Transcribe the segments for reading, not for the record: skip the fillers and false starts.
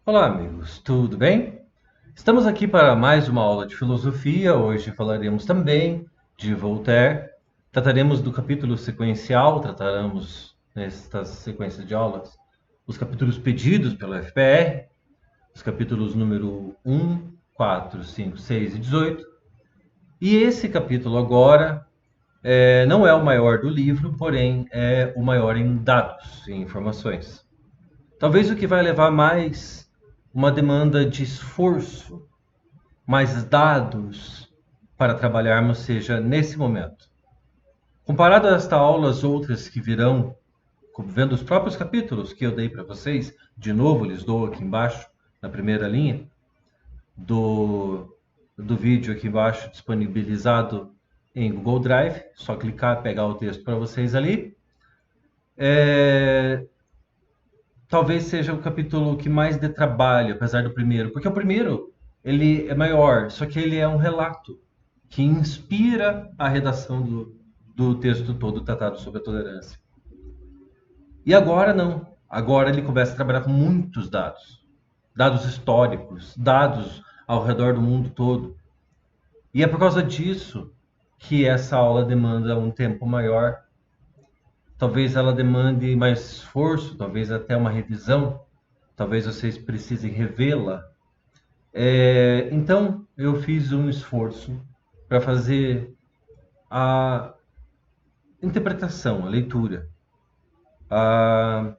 Olá, amigos, tudo bem? Estamos aqui para mais uma aula de filosofia. Hoje falaremos também de Voltaire. Trataremos do capítulo sequencial, trataremos nestas sequências de aulas os capítulos pedidos pelo FPR, os capítulos número 1, 4, 5, 6 e 18. E esse capítulo agora não é o maior do livro, porém é o maior em dados e informações. Talvez o que vai levar mais uma demanda de esforço, mais dados para trabalharmos seja nesse momento. Comparado a esta aula, as outras que virão, vendo os próprios capítulos que eu dei para vocês, de novo lhes dou aqui embaixo, na primeira linha do vídeo aqui embaixo, disponibilizado em Google Drive, só clicar, pegar o texto para vocês ali. Talvez seja o capítulo que mais dê trabalho, apesar do primeiro, porque o primeiro ele é maior, só que ele é um relato que inspira a redação do texto todo tratado sobre a tolerância. E agora não. Agora ele começa a trabalhar com muitos dados, dados históricos, dados ao redor do mundo todo. E é por causa disso que essa aula demanda um tempo maior. Talvez ela demande mais esforço, talvez até uma revisão, talvez vocês precisem revê-la. Então, eu fiz um esforço para fazer a interpretação, a leitura, a,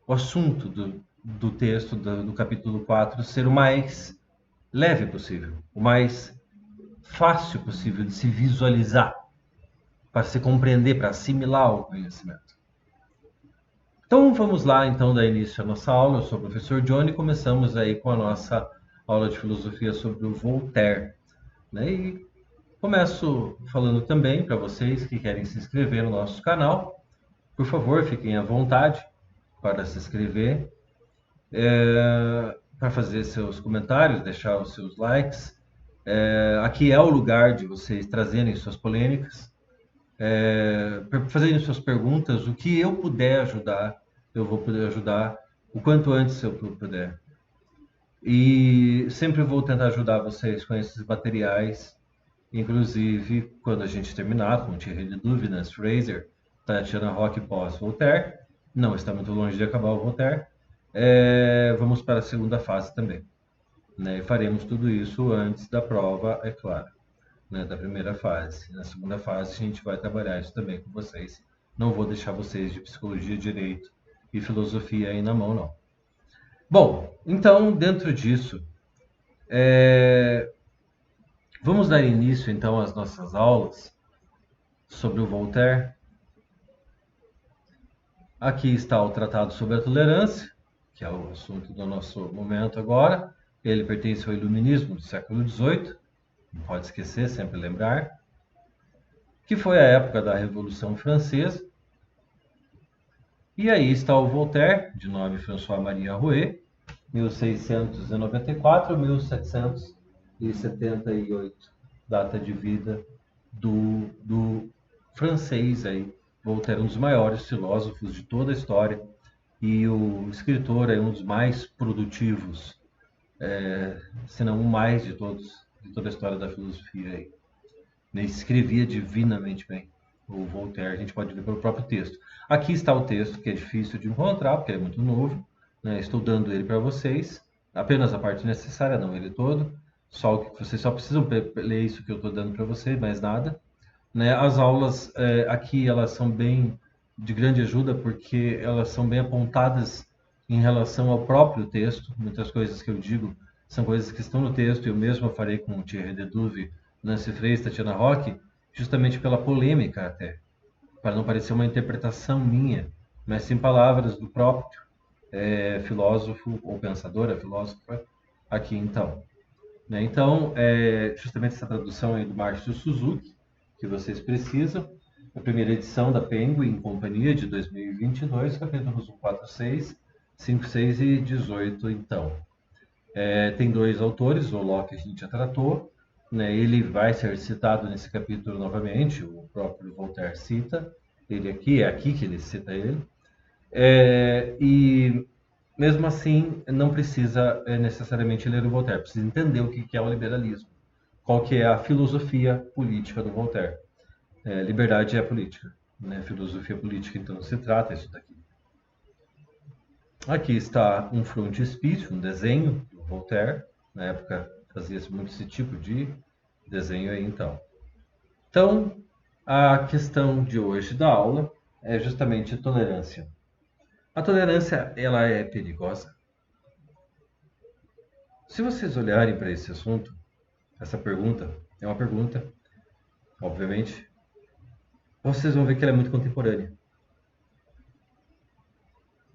o assunto do texto do capítulo 4 ser o mais leve possível, o mais fácil possível de se visualizar, para se compreender, para assimilar o conhecimento. Então vamos lá, então, dar início à nossa aula. Eu sou o professor Johnny e começamos aí com a nossa aula de filosofia sobre o Voltaire, né? E começo falando também para vocês que querem se inscrever no nosso canal. Por favor, fiquem à vontade para se inscrever, para fazer seus comentários, deixar os seus likes. Aqui é o lugar de vocês trazerem suas polêmicas, fazerem suas perguntas. O que eu puder ajudar, eu vou poder ajudar o quanto antes eu puder. E sempre vou tentar ajudar vocês com esses materiais, inclusive quando a gente terminar com Thierry de Dúvidas, Fraser, Tatiana Roque pós-Voltaire, não está muito longe de acabar o Voltaire, vamos para a segunda fase também, né? Faremos tudo isso antes da prova, é claro, né? Da primeira fase. Na segunda fase a gente vai trabalhar isso também com vocês. Não vou deixar vocês de psicologia, direito e filosofia aí na mão, não. Bom, então, dentro disso, vamos dar início então às nossas aulas sobre o Voltaire. Aqui está o Tratado sobre a Tolerância, que é o assunto do nosso momento agora. Ele pertence ao Iluminismo do século XVIII, não pode esquecer, sempre lembrar, que foi a época da Revolução Francesa. E aí está o Voltaire, de nome François-Marie Arouet, 1694 a 1778, data de vida do francês aí. Voltaire, um dos maiores filósofos de toda a história e o escritor é um dos mais produtivos, se não o mais de todos, de toda a história da filosofia aí. Ele escrevia divinamente bem. O Voltaire, a gente pode ver pelo próprio texto. Aqui está o texto, que é difícil de encontrar, porque ele é muito novo, né? Estou dando ele para vocês, apenas a parte necessária, não ele todo. Só o que vocês só precisam ler isso que eu estou dando para vocês, mais nada, né? As aulas aqui elas são bem de grande ajuda porque elas são bem apontadas em relação ao próprio texto. Muitas coisas que eu digo são coisas que estão no texto. Eu mesmo farei com o Thierry Deduve, Nancy Fraser, Tatiana Roque, justamente pela polêmica até, para não parecer uma interpretação minha, mas sim palavras do próprio filósofo ou pensadora, filósofa, aqui então. Né? Então, justamente essa tradução aí do Márcio Suzuki, que vocês precisam, a primeira edição da Penguin Companhia de 2022, capítulos 1, 4, 6, 5, 6 e 18, então. Tem dois autores, o Locke a gente já tratou, né? Ele vai ser citado nesse capítulo novamente, o próprio Voltaire cita ele aqui, é aqui que ele cita ele. E mesmo assim, não precisa necessariamente ler o Voltaire, precisa entender o que é o liberalismo, qual que é a filosofia política do Voltaire. Liberdade é política, né? Filosofia política, então, se trata isso daqui. Aqui está um frontispício, um desenho do Voltaire. Na época fazia-se muito esse tipo de desenho aí, então. Então, a questão de hoje da aula é justamente a tolerância. A tolerância, ela é perigosa? Se vocês olharem para esse assunto, essa pergunta é uma pergunta, obviamente, vocês vão ver que ela é muito contemporânea.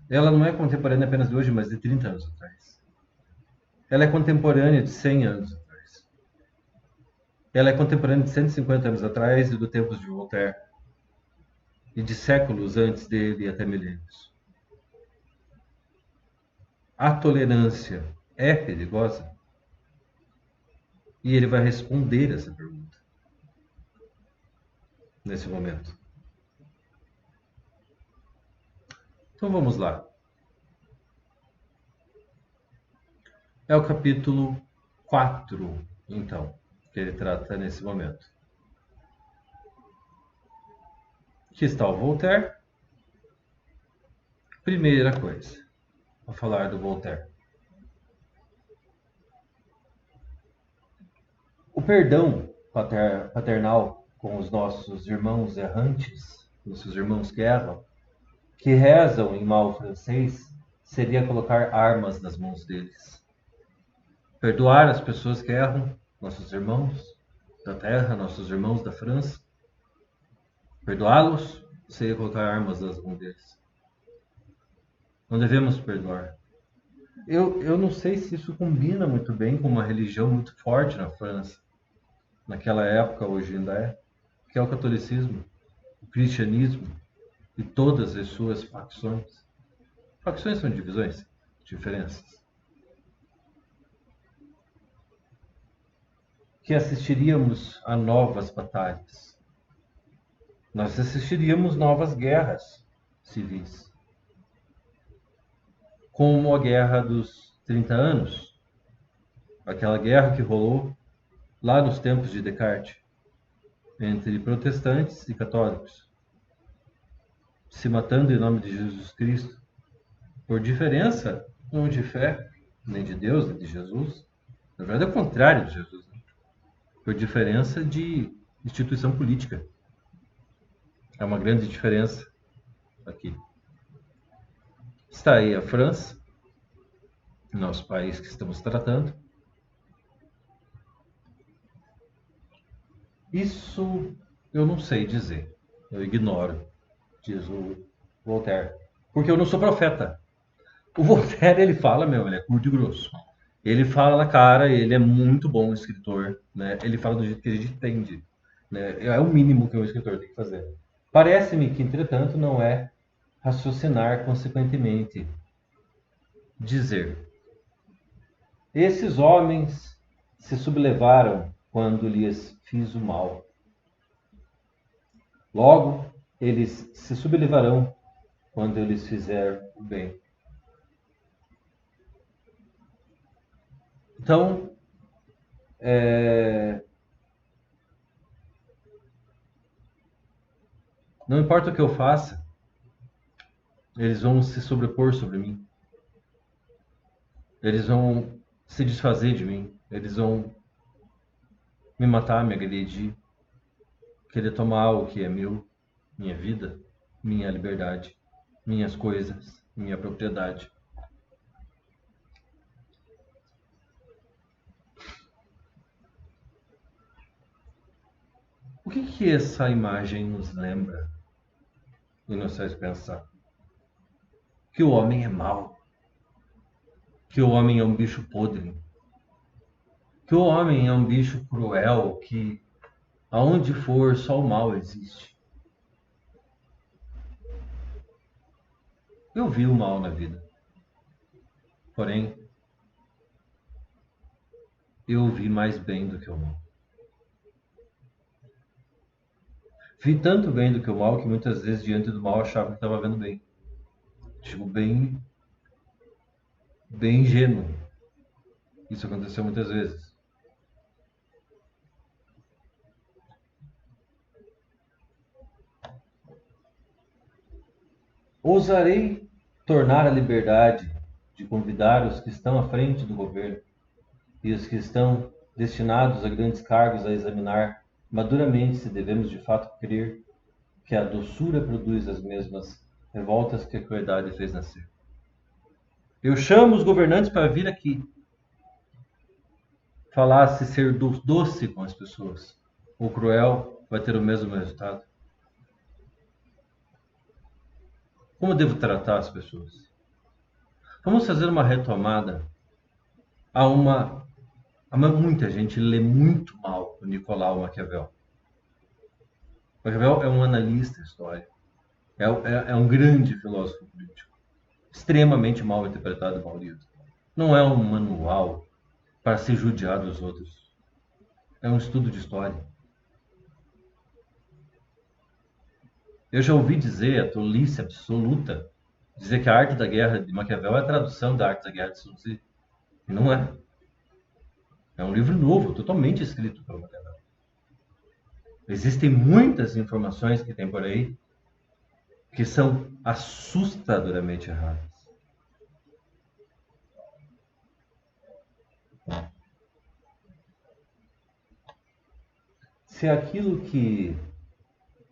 Ela não é contemporânea apenas de hoje, mas de 30 anos atrás. Ela é contemporânea de 100 anos atrás. Ela é contemporânea de 150 anos atrás e do tempo de Voltaire. E de séculos antes dele até milênios. A tolerância é perigosa? E ele vai responder essa pergunta nesse momento. Então vamos lá. É o capítulo 4, então, que ele trata nesse momento. Aqui está o Voltaire. Primeira coisa a falar do Voltaire. O perdão paternal com os nossos irmãos errantes, nossos irmãos que erram, que rezam em mal francês, seria colocar armas nas mãos deles. Perdoar as pessoas que erram, nossos irmãos da terra, nossos irmãos da França, perdoá-los seria colocar armas nas mãos deles. Não devemos perdoar. Eu não sei se isso combina muito bem com uma religião muito forte na França, naquela época, hoje ainda que é o catolicismo, o cristianismo e todas as suas facções. Facções são divisões, diferenças. Que assistiríamos a novas batalhas. Nós assistiríamos novas guerras civis. Como a Guerra dos 30 Anos, aquela guerra que rolou lá nos tempos de Descartes, entre protestantes e católicos, se matando em nome de Jesus Cristo, por diferença, não de fé, nem de Deus, nem de Jesus. Na verdade, é o contrário de Jesus, né? Por diferença de instituição política. É uma grande diferença aqui. Está aí a França, nosso país que estamos tratando. Isso eu não sei dizer, eu ignoro, diz o Voltaire, porque eu não sou profeta. O Voltaire, ele fala mesmo, ele é curto e grosso. Ele fala na cara, ele é muito bom escritor, né? Ele fala do jeito que a gente entende, né? É o mínimo que um escritor tem que fazer. Parece-me que, entretanto, não é raciocinar consequentemente. Dizer: esses homens se sublevaram quando lhes fiz o mal. Logo, eles se sublevarão quando eu lhes fizer o bem. Então, não importa o que eu faça, eles vão se sobrepor sobre mim. Eles vão se desfazer de mim. Eles vão me matar, me agredir, querer tomar o que é meu, minha vida, minha liberdade, minhas coisas, minha propriedade. O que essa imagem nos lembra e nos faz pensar? Que o homem é mau, que o homem é um bicho podre, que o homem é um bicho cruel, que aonde for só o mal existe. Eu vi o mal na vida, porém eu vi mais bem do que o mal. Vi tanto bem do que o mal que muitas vezes diante do mal eu achava que estava vendo bem. Tipo, bem bem ingênuo. Isso aconteceu muitas vezes. Ousarei tornar a liberdade de convidar os que estão à frente do governo e os que estão destinados a grandes cargos a examinar maduramente se devemos de fato crer que a doçura produz as mesmas revoltas que a crueldade fez nascer. Eu chamo os governantes para vir aqui falar se ser doce com as pessoas ou cruel vai ter o mesmo resultado. Como devo tratar as pessoas? Vamos fazer uma retomada muita gente lê muito mal o Nicolau Maquiavel. Maquiavel é um analista histórico, é um grande filósofo político, extremamente mal interpretado e mal lido. Não é um manual para se judiar dos outros. É um estudo de história. Eu já ouvi dizer, a tolice absoluta, dizer que a arte da guerra de Maquiavel é a tradução da arte da guerra de Sun Tzu. E não é. É um livro novo, totalmente escrito por Maquiavel. Existem muitas informações que tem por aí que são assustadoramente erradas. Se aquilo que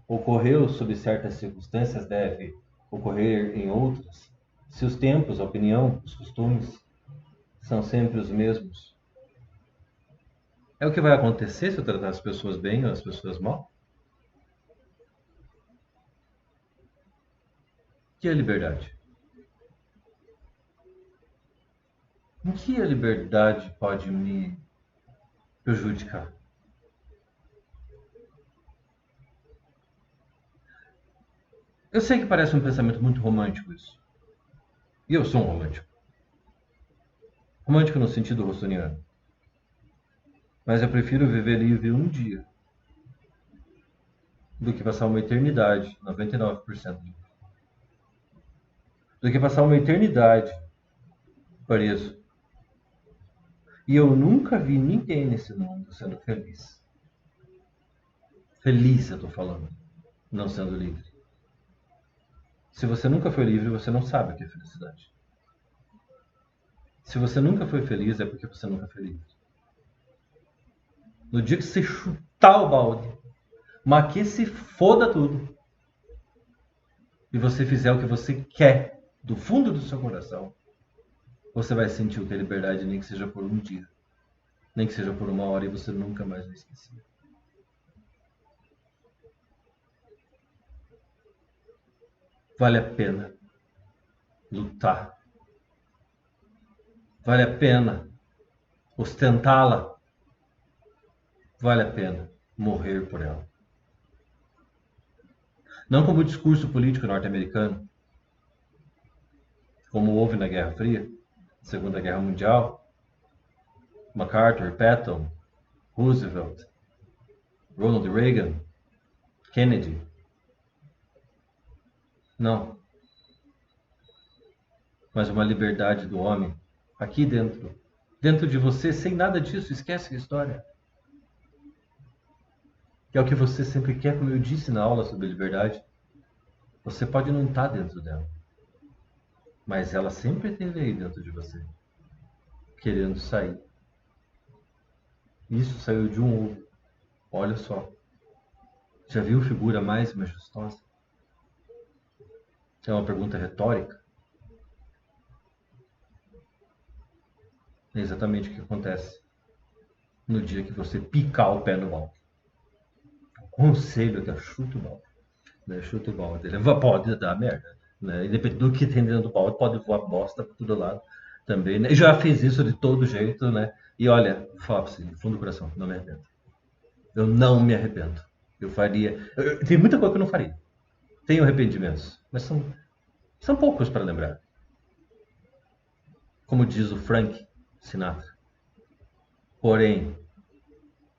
ocorreu sob certas circunstâncias deve ocorrer em outras, se os tempos, a opinião, os costumes são sempre os mesmos, é o que vai acontecer se eu tratar as pessoas bem ou as pessoas mal? Que é a liberdade? Em que a liberdade pode me prejudicar? Eu sei que parece um pensamento muito romântico isso. E eu sou um romântico. Romântico no sentido rossoniano. Mas eu prefiro viver livre um dia do que passar uma eternidade, 99% do que passar uma eternidade preso. E eu nunca vi ninguém nesse mundo sendo feliz. Feliz, eu tô falando, não sendo livre. Se você nunca foi livre, você não sabe o que é felicidade. Se você nunca foi feliz, é porque você nunca foi livre. No dia que você chutar o balde, mas que se foda tudo, e você fizer o que você quer do fundo do seu coração, você vai sentir o que é liberdade, nem que seja por um dia, nem que seja por uma hora, e você nunca mais vai esquecer. Vale a pena lutar. Vale a pena ostentá-la. Vale a pena morrer por ela. Não como o discurso político norte-americano, como houve na Guerra Fria, Segunda Guerra Mundial, MacArthur, Patton, Roosevelt, Ronald Reagan, Kennedy. Não, mas uma liberdade do homem aqui dentro, dentro de você, sem nada disso, esquece a história. Que é o que você sempre quer, como eu disse na aula sobre liberdade. Você pode não estar dentro dela, mas ela sempre esteve aí dentro de você, querendo sair. Isso saiu de um ovo. Olha só. Já viu figura mais majestosa? É uma pergunta retórica. É exatamente o que acontece no dia que você picar o pé no balde. O conselho é chuta o balde. Né? Chuta o balde. Ele pode dar merda. Né? Independente do que tem dentro do balde, pode voar bosta para todo lado também. Né? Já fiz isso de todo jeito, né? E olha, falo assim, no fundo do coração, não me arrependo. Eu não me arrependo. Eu faria. Tem muita coisa que eu não faria. Tenho arrependimentos, mas são poucos para lembrar. Como diz o Frank Sinatra. Porém,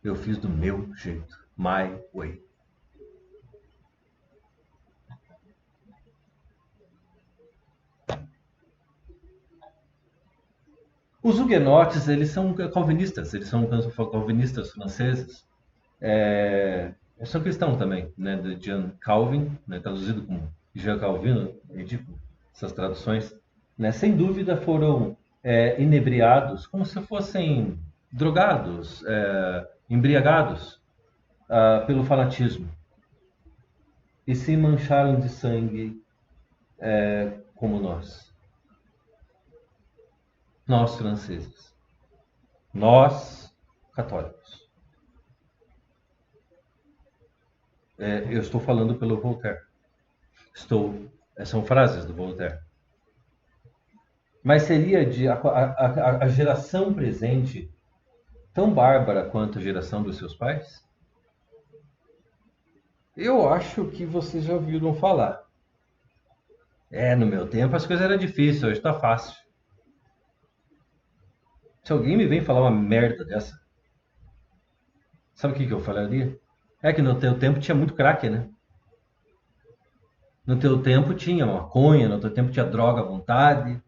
eu fiz do meu jeito. My way. Os huguenotes, eles são calvinistas, eles são calvinistas franceses. São cristãos também, né? De Jean Calvin, né? Traduzido como Jean Calvino, ridículo, essas traduções. Né? Sem dúvida foram inebriados, como se fossem drogados, embriagados pelo fanatismo. E se mancharam de sangue como nós. Nós franceses. Nós católicos. Eu estou falando pelo Voltaire. São frases do Voltaire. Mas seria a geração presente tão bárbara quanto a geração dos seus pais? Eu acho que vocês já ouviram falar. No meu tempo as coisas eram difíceis, hoje está fácil. Se alguém me vem falar uma merda dessa, sabe o que eu falaria? É que no teu tempo tinha muito crack, né? No teu tempo tinha maconha, no teu tempo tinha droga à vontade,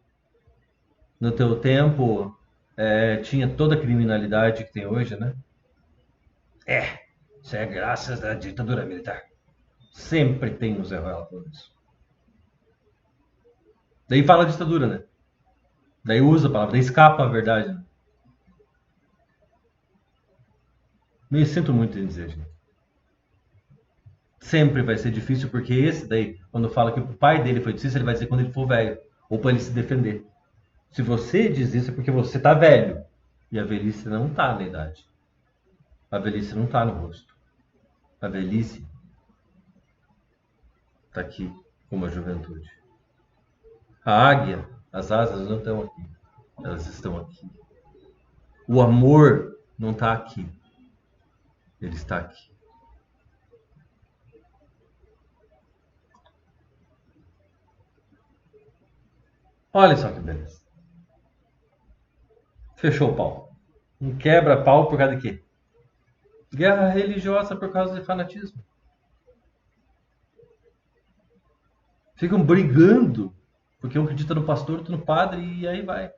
no teu tempo tinha toda a criminalidade que tem hoje, né? Isso é graças à ditadura militar. Sempre tem nos relatos. Daí fala ditadura, né? Daí usa a palavra, daí escapa a verdade. Né? Me sinto muito em dizer, gente. Sempre vai ser difícil, porque esse daí, quando fala que o pai dele foi difícil, ele vai dizer quando ele for velho, ou para ele se defender. Se você diz isso é porque você tá velho. E a velhice não tá na idade. A velhice não tá no rosto. A velhice tá aqui, como a juventude. A águia, as asas não estão aqui. Elas estão aqui. O amor não está aqui. Ele está aqui. Olha só que beleza. Fechou o pau. Um quebra-pau por causa de quê? Guerra religiosa por causa de fanatismo. Ficam brigando porque um acredita no pastor, outro no padre e aí vai.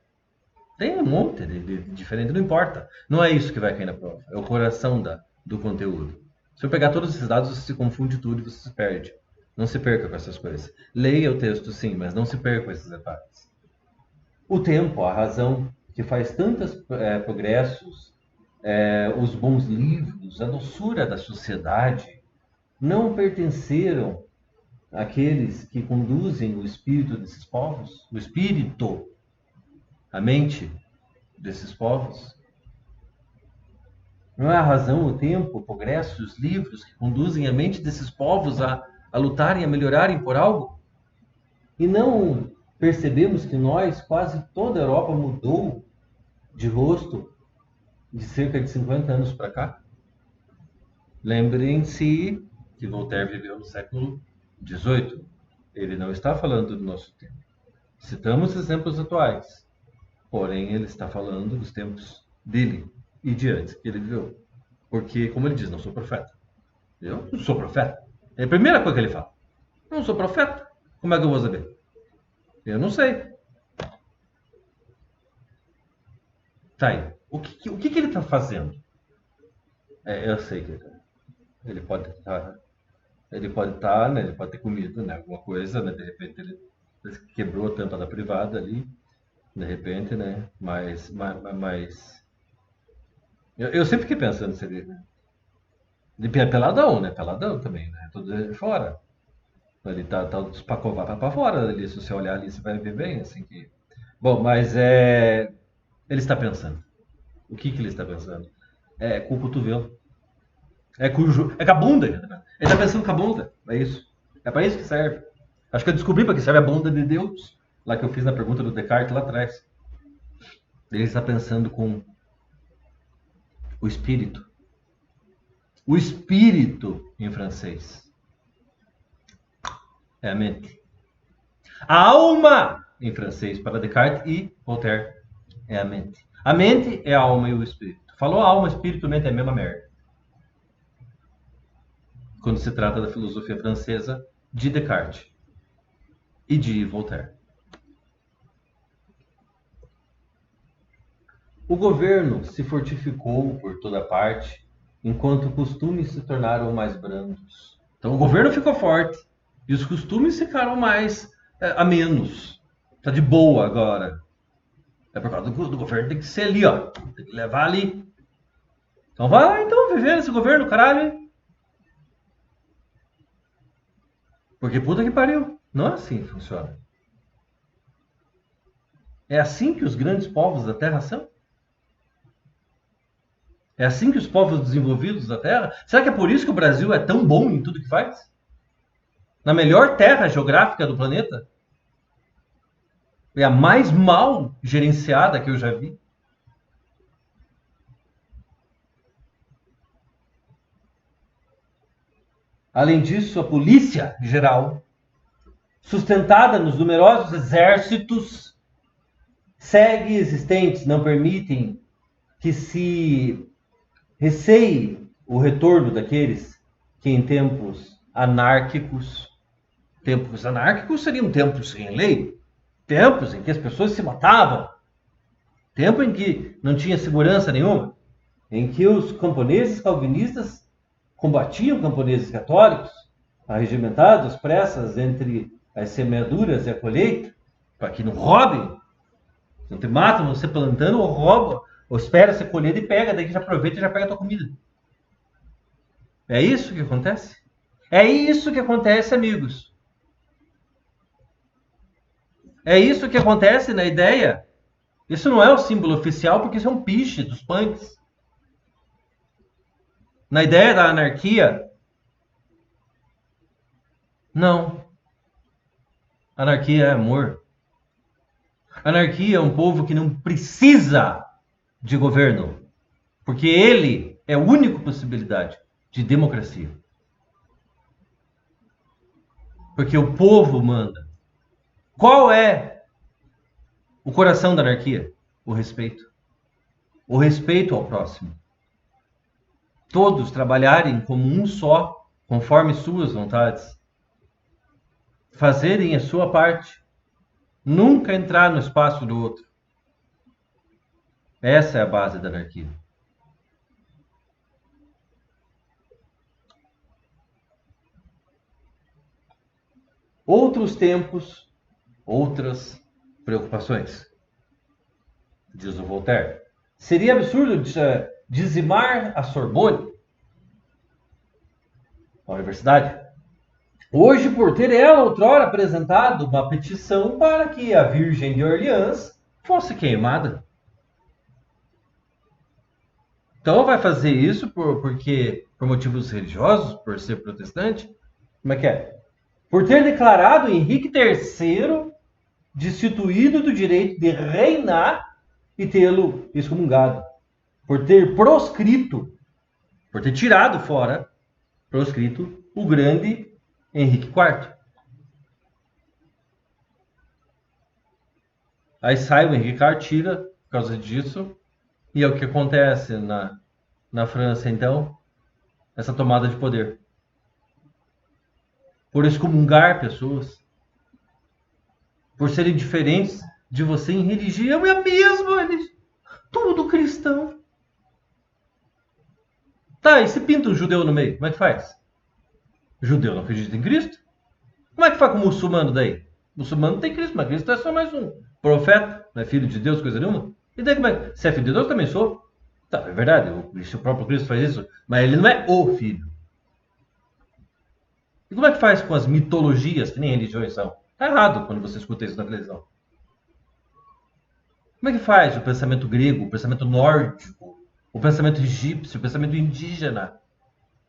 Tem um monte de diferente, não importa. Não é isso que vai cair na prova. É o coração do conteúdo. Se eu pegar todos esses dados, você se confunde tudo e você se perde. Não se perca com essas coisas. Leia o texto, sim, mas não se perca com esses detalhes. O tempo, a razão que faz tantos progressos, os bons livros, a doçura da sociedade, não pertenceram àqueles que conduzem o espírito desses povos? O espírito, a mente desses povos? Não é a razão, o tempo, o progresso, os livros que conduzem a mente desses povos a lutarem, a melhorarem por algo? E não percebemos que nós, quase toda a Europa mudou de rosto de cerca de 50 anos para cá? Lembrem-se que Voltaire viveu no século XVIII. Ele não está falando do nosso tempo. Citamos exemplos atuais, porém ele está falando dos tempos dele e de antes que ele viveu. Porque, como ele diz, não sou profeta. Eu não sou profeta. É a primeira coisa que ele fala. Não sou profeta. Como é que eu vou saber? Eu não sei. Tá aí. O que ele está fazendo? Eu sei que ele pode estar. Ele pode estar, né? Ele pode ter comido, né? Alguma coisa, né? De repente ele quebrou a tampa da privada ali, de repente, né? Mas eu sempre fiquei pensando se ele. De peladão, né? Peladão também, né? Tudo fora. Ele tá despacovado para fora ali. Se você olhar ali, você vai ver bem, assim que. Bom, mas ele está pensando. O que ele está pensando? É com o cotovelo. É com a bunda. Ele está pensando com a bunda. É isso. É para isso que serve. Acho que eu descobri para que serve a bunda de Deus. Lá que eu fiz na pergunta do Descartes lá atrás. Ele está pensando com o espírito. O espírito em francês é a mente. A alma em francês para Descartes e Voltaire é a mente. A mente é a alma e o espírito. Falou alma, espírito, mente é a mesma merda. Quando se trata da filosofia francesa de Descartes e de Voltaire. O governo se fortificou por toda parte, enquanto costumes se tornaram mais brandos. Então o governo ficou forte e os costumes ficaram mais a menos. Tá de boa agora. É por causa do governo, tem que ser ali, ó. Tem que levar ali. Então vai lá então viver nesse governo, caralho. Porque puta que pariu. Não é assim que funciona. É assim que os grandes povos da Terra são? É assim que os povos desenvolvidos da Terra? Será que é por isso que o Brasil é tão bom em tudo que faz? Na melhor terra geográfica do planeta? É a mais mal gerenciada que eu já vi. Além disso, a polícia geral, sustentada nos numerosos exércitos, segue existentes, não permitem que se receie o retorno daqueles que em tempos anárquicos seriam tempos sem lei, tempos em que as pessoas se matavam, tempo em que não tinha segurança nenhuma, em que os camponeses calvinistas combatiam camponeses católicos, arregimentados, pressas entre as semeaduras e a colheita, para que não roubem, não te matam, você plantando ou rouba, ou espera ser colhido e pega, daí já aproveita e já pega a tua comida. É isso que acontece? É isso que acontece, amigos. É isso que acontece na ideia. Isso não é o símbolo oficial, porque isso é um piche dos punks. Na ideia da anarquia, não. Anarquia é amor. Anarquia é um povo que não precisa de governo, porque ele é a única possibilidade de democracia. Porque o povo manda. Qual é o coração da anarquia? O respeito. O respeito ao próximo. Todos trabalharem como um só, conforme suas vontades. Fazerem a sua parte. Nunca entrar no espaço do outro. Essa é a base da anarquia. Outros tempos, outras preocupações, diz o Voltaire. Seria absurdo dizimar a Sorbonne, a universidade, hoje por ter ela outrora apresentado uma petição para que a Virgem de Orleans fosse queimada. Então vai fazer isso por motivos religiosos, por ser protestante? Como é que é? Por ter declarado Henrique III destituído do direito de reinar e tê-lo excomungado. Por ter proscrito, por ter tirado fora, proscrito, o grande Henrique IV. Aí sai o Henrique IV, tira por causa disso, e é o que acontece na França, então, essa tomada de poder. Por excomungar pessoas, por serem diferentes de você em religião, é a mesma religião. Tudo cristão. Tá, e se pinta um judeu no meio, como é que faz? O judeu não acredita em Cristo? Como é que faz com o muçulmano daí? O muçulmano tem Cristo, mas Cristo é só mais um profeta, não é filho de Deus, coisa nenhuma. E daí como é? Se é filho de Deus, também sou. Tá, é verdade, o próprio Cristo faz isso, mas ele não é o filho. E como é que faz com as mitologias, que nem religiões são? Tá errado quando você escuta isso na televisão. Como é que faz o pensamento grego, o pensamento nórdico, o pensamento egípcio, o pensamento indígena,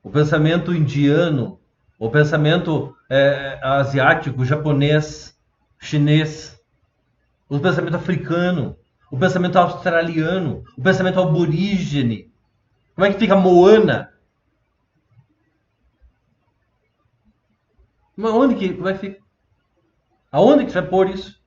o pensamento indiano, o pensamento asiático, japonês, chinês, o pensamento africano, o pensamento australiano, o pensamento aborígene? Como é que fica Moana? Como é que fica? Aonde que você vai pôr isso?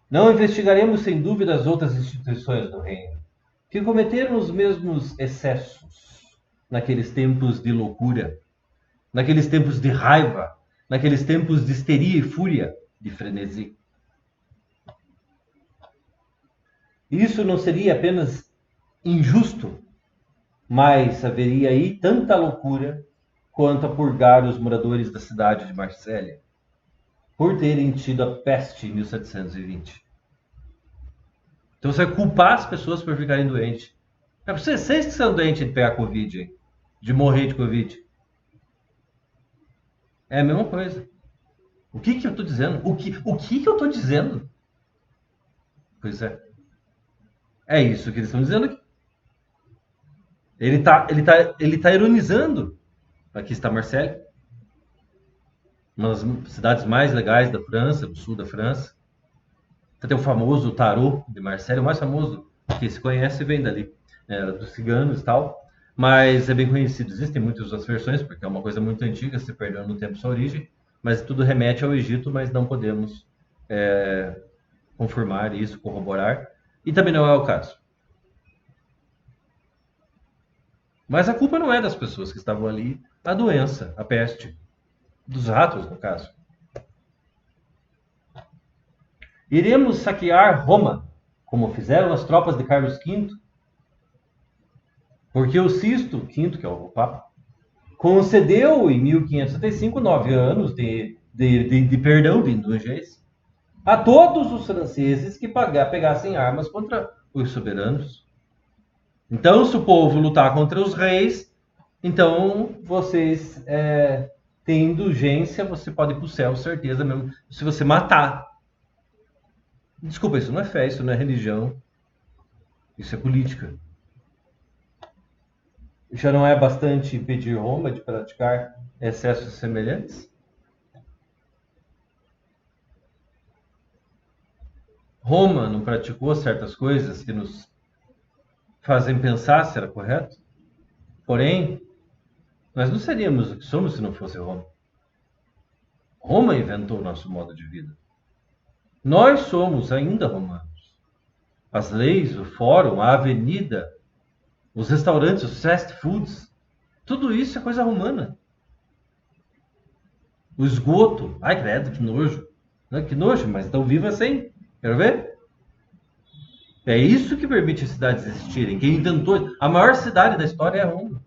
Não investigaremos sem dúvida as outras instituições do reino, que cometeram os mesmos excessos naqueles tempos de loucura, naqueles tempos de raiva, naqueles tempos de histeria e fúria, de frenesi. Isso não seria apenas injusto, mas haveria aí tanta loucura quanto a purgar os moradores da cidade de Marsella por terem tido a peste em 1720. Então você vai culpar as pessoas por ficarem doentes. É vocês que são doentes de pegar Covid, hein? De morrer de Covid. É a mesma coisa. O que eu estou dizendo? O que eu estou dizendo? Pois é. É isso que eles estão dizendo aqui. Ele tá ironizando. Aqui está Marseille, uma das cidades mais legais da França, do sul da França. Tem o famoso tarô de Marseille, o mais famoso que se conhece vem dali, dos ciganos e tal. Mas é bem conhecido. Existem muitas outras versões, porque é uma coisa muito antiga, se perdeu no tempo sua origem. Mas tudo remete ao Egito, mas não podemos confirmar isso, corroborar. E também não é o caso. Mas a culpa não é das pessoas que estavam ali, a doença, a peste. Dos ratos, no caso. Iremos saquear Roma, como fizeram as tropas de Carlos V, porque o Sisto V, que é o Papa, concedeu em 1575 9 anos de perdão, de indulgência, a todos os franceses que pegassem armas contra os soberanos. Então, se o povo lutar contra os reis, então vocês têm indulgência, você pode ir para o céu, certeza mesmo, se você matar. Desculpa, isso não é fé, isso não é religião, isso é política. Já não é bastante impedir Roma de praticar excessos semelhantes? Roma não praticou certas coisas que nos fazem pensar se era correto? Porém, nós não seríamos o que somos se não fosse Roma. Roma inventou o nosso modo de vida. Nós somos ainda romanos. As leis, o fórum, a avenida, os restaurantes, os fast foods, tudo isso é coisa romana. O esgoto, ai credo, que nojo. Que nojo, mas estão vivas assim. Quero ver? É isso que permite as cidades existirem. Quem inventou a maior cidade da história é Roma.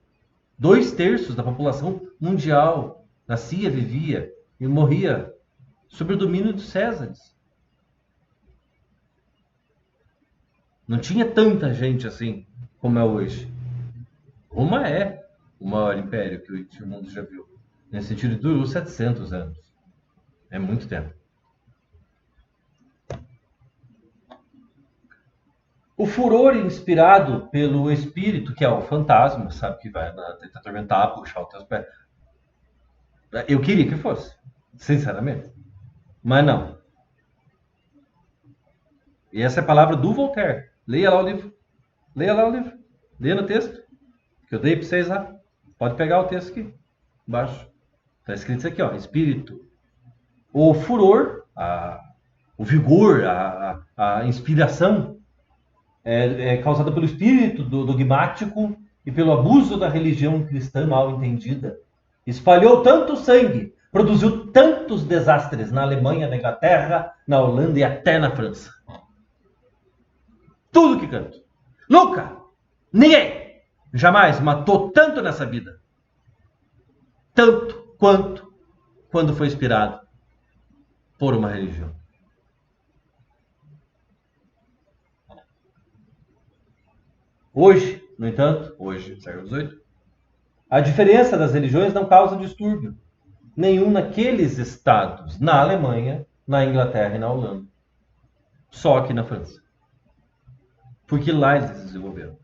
2/3 da população mundial nascia, vivia e morria sob o domínio dos Césares. Não tinha tanta gente assim como é hoje. Roma é o maior império que o mundo já viu. Nesse sentido, durou 700 anos. É muito tempo. O furor inspirado pelo espírito, que é o fantasma, sabe, que vai tentar atormentar, puxar os teus pés. Eu queria que fosse, sinceramente. Mas não. E essa é a palavra do Voltaire. Leia lá o livro. Leia lá o livro. Leia no texto. Que eu dei para vocês lá. Pode pegar o texto aqui. Embaixo. Está escrito isso aqui, ó. Espírito. O furor, o vigor, a inspiração é causada pelo espírito dogmático e pelo abuso da religião cristã mal entendida. Espalhou tanto sangue, produziu tantos desastres na Alemanha, na Inglaterra, na Holanda e até na França. Tudo que canto. Nunca, ninguém, jamais matou tanto nessa vida. Tanto quanto quando foi inspirado por uma religião. Hoje, no entanto, hoje, século XVIII, a diferença das religiões não causa distúrbio nenhum naqueles estados, na Alemanha, na Inglaterra e na Holanda. Só aqui na França. Porque lá eles desenvolveram.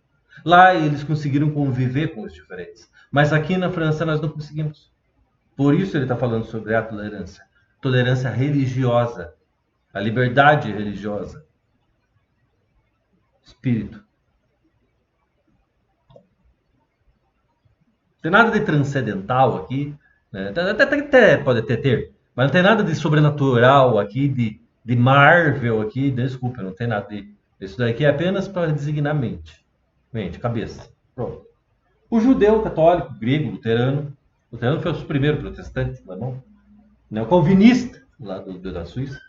Lá eles conseguiram conviver com os diferentes. Mas aqui na França nós não conseguimos. Por isso ele está falando sobre a tolerância. Tolerância religiosa. A liberdade religiosa. Espírito. Não tem nada de transcendental aqui. Né? Até pode até ter. Mas não tem nada de sobrenatural aqui, de Marvel aqui. Desculpa, não tem nada de... Isso daqui é apenas para designar mente. Mente, cabeça. Pronto. O judeu, católico, grego, luterano. Luterano foi o primeiro protestante, tá bom? né, o calvinista lá da Suíça,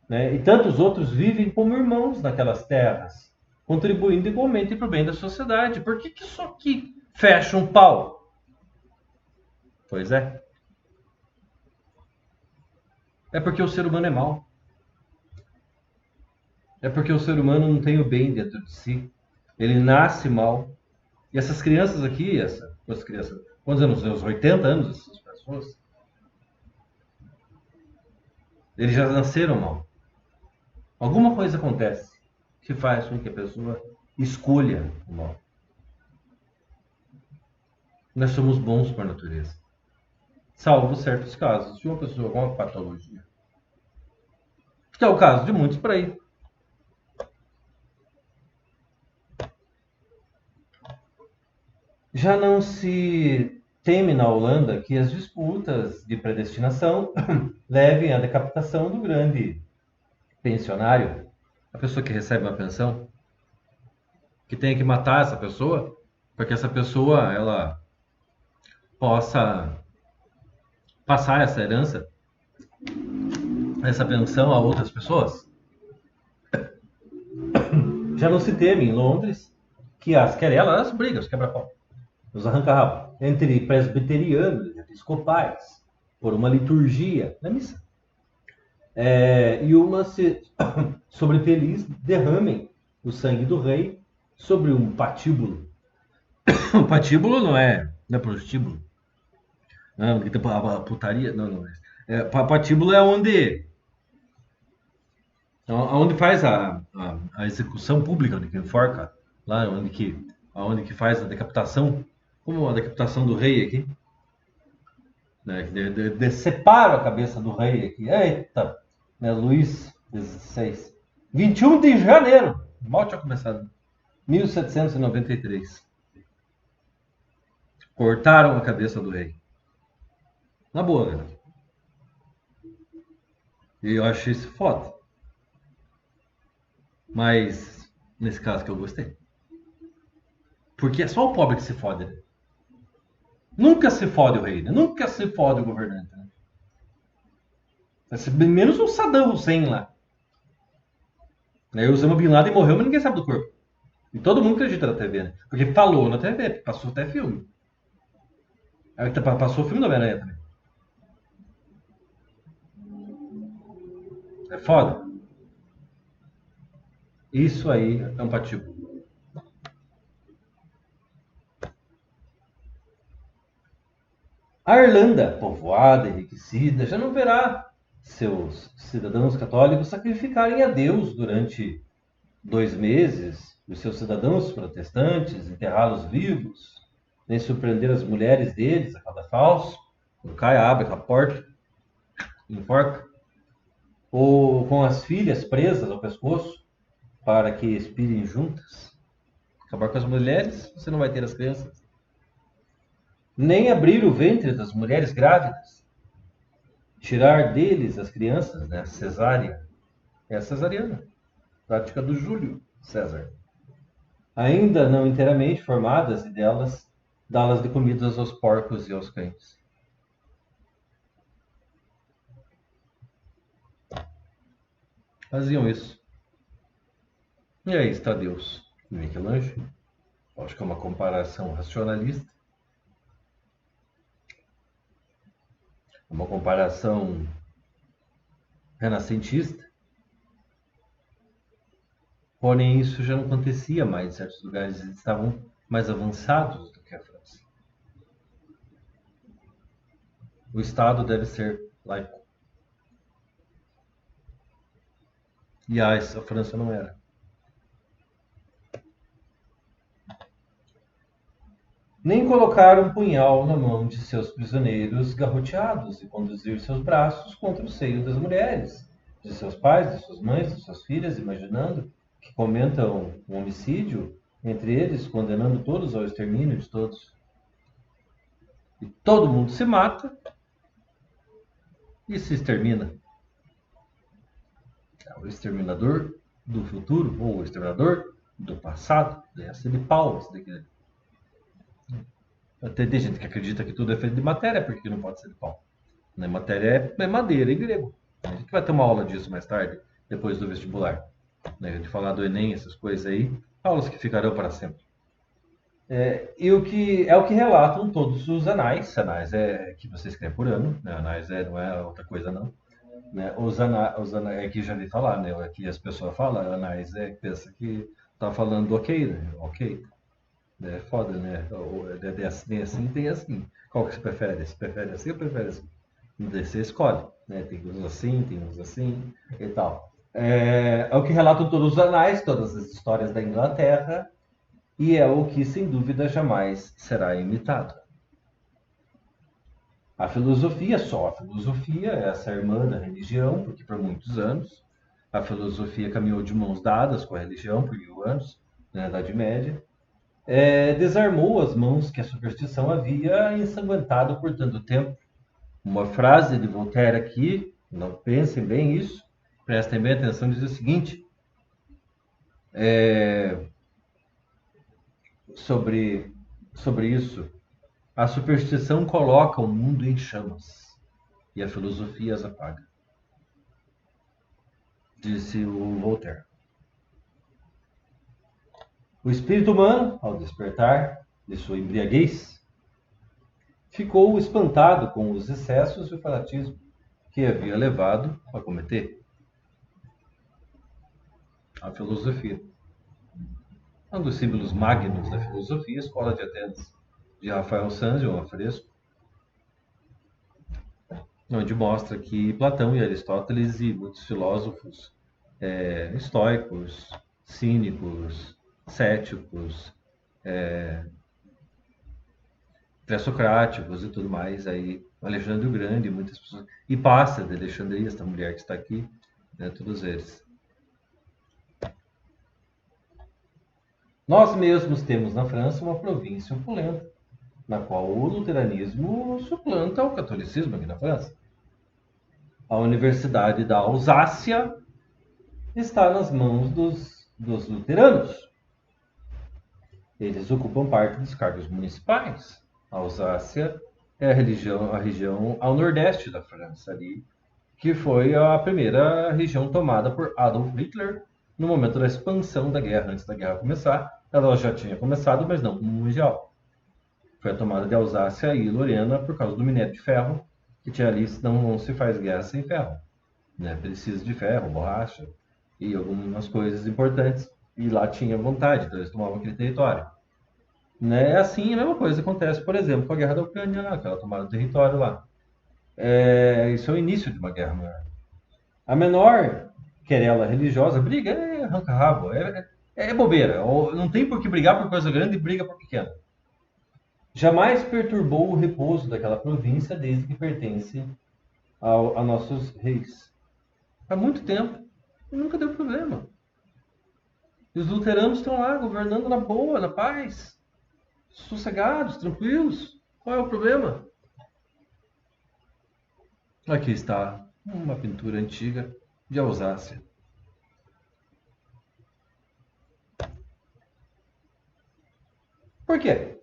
né, e tantos outros vivem como irmãos naquelas terras, contribuindo igualmente para o bem da sociedade. Por que isso aqui fecha um pau? Pois é. É porque o ser humano é mau. É porque o ser humano não tem o bem dentro de si. Ele nasce mal. E essas crianças aqui, essas crianças, quantos anos? Uns 80 anos, essas pessoas, eles já nasceram mal. Alguma coisa acontece que faz com que a pessoa escolha o mal. Nós somos bons por natureza. Salvo certos casos de uma pessoa com uma patologia. Que é o caso de muitos por aí. Já não se teme na Holanda que as disputas de predestinação levem à decapitação do grande pensionário, a pessoa que recebe uma pensão, que tenha que matar essa pessoa, para que essa pessoa ela possa passar essa herança, essa pensão a outras pessoas. Já não se teme em Londres que as querelas, as brigas, os quebra-pau, os arranca-rabo entre presbiterianos e episcopais por uma liturgia na missa. E uma sobre feliz derramem o sangue do rei sobre um patíbulo. O patíbulo não é prostíbulo. Não, a putaria. Não. Patíbulo é onde faz a execução pública, onde que enforca, lá onde que faz a decapitação, como a decapitação do rei aqui. Né, separa a cabeça do rei aqui. Eita! Né, Luís XVI. 21 de janeiro. Mal tinha começado. 1793. Cortaram a cabeça do rei. Na boa, galera. E eu achei isso foda. Mas, nesse caso que eu gostei. Porque é só o pobre que se fode. Né? Nunca se fode o rei, né? Nunca se fode o governante. Né? Menos o Saddam Hussein lá. Aí o Osama Bin Laden morreu, mas ninguém sabe do corpo. E todo mundo acredita na TV, né? Porque falou na TV, passou até filme. Aí passou o filme do Homem-Aranha também. É foda. Isso aí é um patíbulo. A Irlanda, povoada, enriquecida, já não verá seus cidadãos católicos sacrificarem a Deus durante 2 meses, os seus cidadãos protestantes, enterrá-los vivos, nem surpreender as mulheres deles a cada falso, quando cai, abre aquela porta, enforca, ou com as filhas presas ao pescoço para que expirem juntas. Acabar com as mulheres, você não vai ter as crianças. Nem abrir o ventre das mulheres grávidas, tirar deles as crianças, né? Cesárea. É a cesariana, prática do Júlio César. Ainda não inteiramente formadas e delas dá-las de comidas aos porcos e aos cães. Faziam isso. E aí está Deus. Michelangelo. Acho que é uma comparação racionalista. Uma comparação renascentista. Porém, isso já não acontecia mais em certos lugares. Eles estavam mais avançados do que a França. O Estado deve ser laico. E a França não era. Nem colocar um punhal na mão de seus prisioneiros garroteados e conduzir seus braços contra o seio das mulheres, de seus pais, de suas mães, de suas filhas, imaginando que comentam um homicídio entre eles, condenando todos ao extermínio de todos. E todo mundo se mata e se extermina. É o exterminador do futuro, ou o exterminador do passado. Essa de pau, esse daqui. Até tem gente que acredita que tudo é feito de matéria, porque não pode ser de pau. Né? Matéria é madeira em grego. A gente vai ter uma aula disso mais tarde, depois do vestibular. Né? De falar do Enem, essas coisas aí. Aulas que ficarão para sempre. E o que é o que relatam todos os anais. Anais é que você escreve por ano, né? Anais não é outra coisa não. Né? Os anais é que já vi falar, né? Aqui as pessoas falam, anais pensa que tá falando ok, né? Ok. É foda, né? Tem assim, tem assim. Qual que você prefere? Você prefere assim ou prefere assim? Você escolhe, né? Tem uns assim, tem uns assim e tal. É o que relatam todos os anais, todas as histórias da Inglaterra, e é o que, sem dúvida, jamais será imitado. A filosofia, só a filosofia, é essa irmã da religião, porque por muitos anos a filosofia caminhou de mãos dadas com a religião por 1000 anos, na Idade Média, desarmou as mãos que a superstição havia ensanguentado por tanto tempo. Uma frase de Voltaire aqui, não pensem bem isso, prestem bem atenção, diz o seguinte, sobre, sobre isso. A superstição coloca o mundo em chamas e a filosofia as apaga, disse o Voltaire. O espírito humano, ao despertar de sua embriaguez, ficou espantado com os excessos e o fanatismo que havia levado a cometer a filosofia. Um dos símbolos magnos da filosofia, a Escola de Atenas, de Rafael Sanzio, um afresco, onde mostra que Platão e Aristóteles e muitos filósofos estoicos, cínicos, céticos, pré-socráticos e tudo mais, aí Alexandre o Grande, muitas pessoas, e Pácia de Alexandria, esta mulher que está aqui, né, todos eles. Nós mesmos temos na França uma província opulenta, na qual o luteranismo suplanta o catolicismo aqui na França. A Universidade da Alsácia está nas mãos dos luteranos. Eles ocupam parte dos cargos municipais. A Alsácia é a região ao nordeste da França, ali, que foi a primeira região tomada por Adolf Hitler no momento da expansão da guerra, antes da guerra começar. Ela já tinha começado, mas não como mundial. Foi a tomada de Alsácia e Lorena por causa do minério de ferro, que tinha ali, não se faz guerra sem ferro. Né? Precisa de ferro, borracha e algumas coisas importantes. E lá tinha vontade, então eles tomavam aquele território. Né? Assim, a mesma coisa acontece, por exemplo, com a guerra da Ucrânia, lá, aquela tomada do território lá. Isso é o início de uma guerra maior. A menor querela religiosa, briga, arranca rabo, é bobeira. Não tem por que brigar por coisa grande e briga por pequena. Jamais perturbou o repouso daquela província desde que pertence a nossos reis. Há muito tempo. E nunca deu problema. E os luteranos estão lá governando na boa, na paz, sossegados, tranquilos. Qual é o problema? Aqui está uma pintura antiga de Alsácia. Por quê?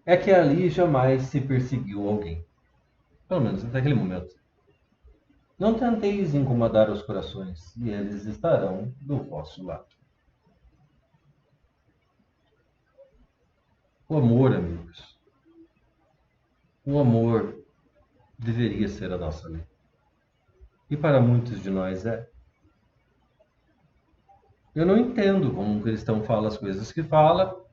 É que ali jamais se perseguiu alguém. Pelo menos até aquele momento. Não tenteis incomodar os corações, e eles estarão do vosso lado. O amor, amigos. O amor deveria ser a nossa lei. E para muitos de nós é. Eu não entendo como um cristão fala as coisas que fala,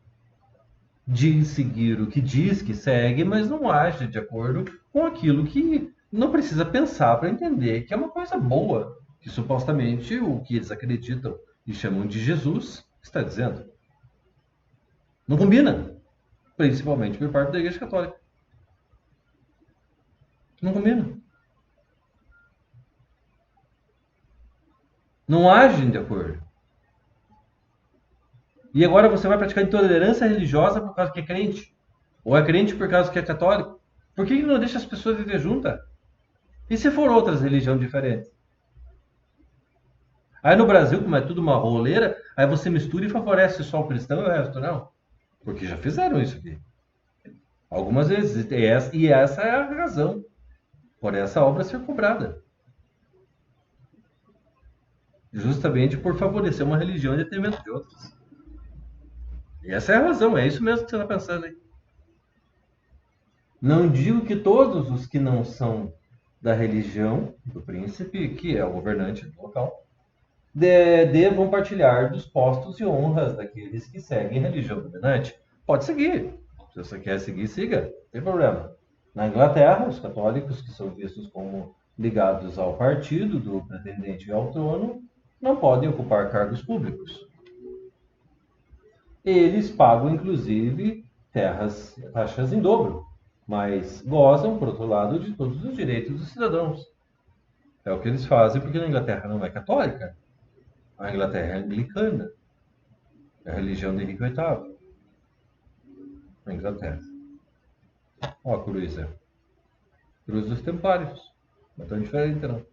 diz seguir o que diz que segue, mas não age de acordo com aquilo que não precisa pensar para entender que é uma coisa boa, que supostamente o que eles acreditam e chamam de Jesus está dizendo. Não combina, principalmente por parte da Igreja Católica. Não combina. Não agem de acordo. E agora você vai praticar intolerância religiosa por causa que é crente? Ou é crente por causa que é católico? Por que não deixa as pessoas viver juntas? E se for outras religiões diferentes? Aí no Brasil, como é tudo uma roleira, aí você mistura e favorece só o cristão e o resto não. Porque já fizeram isso aqui. Algumas vezes. E essa é a razão por essa obra ser cobrada. Justamente por favorecer uma religião em detrimento de outras. E essa é a razão, é isso mesmo que você está pensando aí. Não digo que todos os que não são da religião do príncipe, que é o governante do local, devam partilhar dos postos e honras daqueles que seguem a religião dominante. Pode seguir. Se você quer seguir, siga. Não tem problema. Na Inglaterra, os católicos, que são vistos como ligados ao partido do pretendente ao trono, não podem ocupar cargos públicos. Eles pagam, inclusive, taxas em dobro, mas gozam, por outro lado, de todos os direitos dos cidadãos. É o que eles fazem porque a Inglaterra não é católica. A Inglaterra é anglicana. É a religião de Henrique VIII. A Inglaterra. Ó a cruz, é. Cruz dos Templários. Não é tão diferente, não.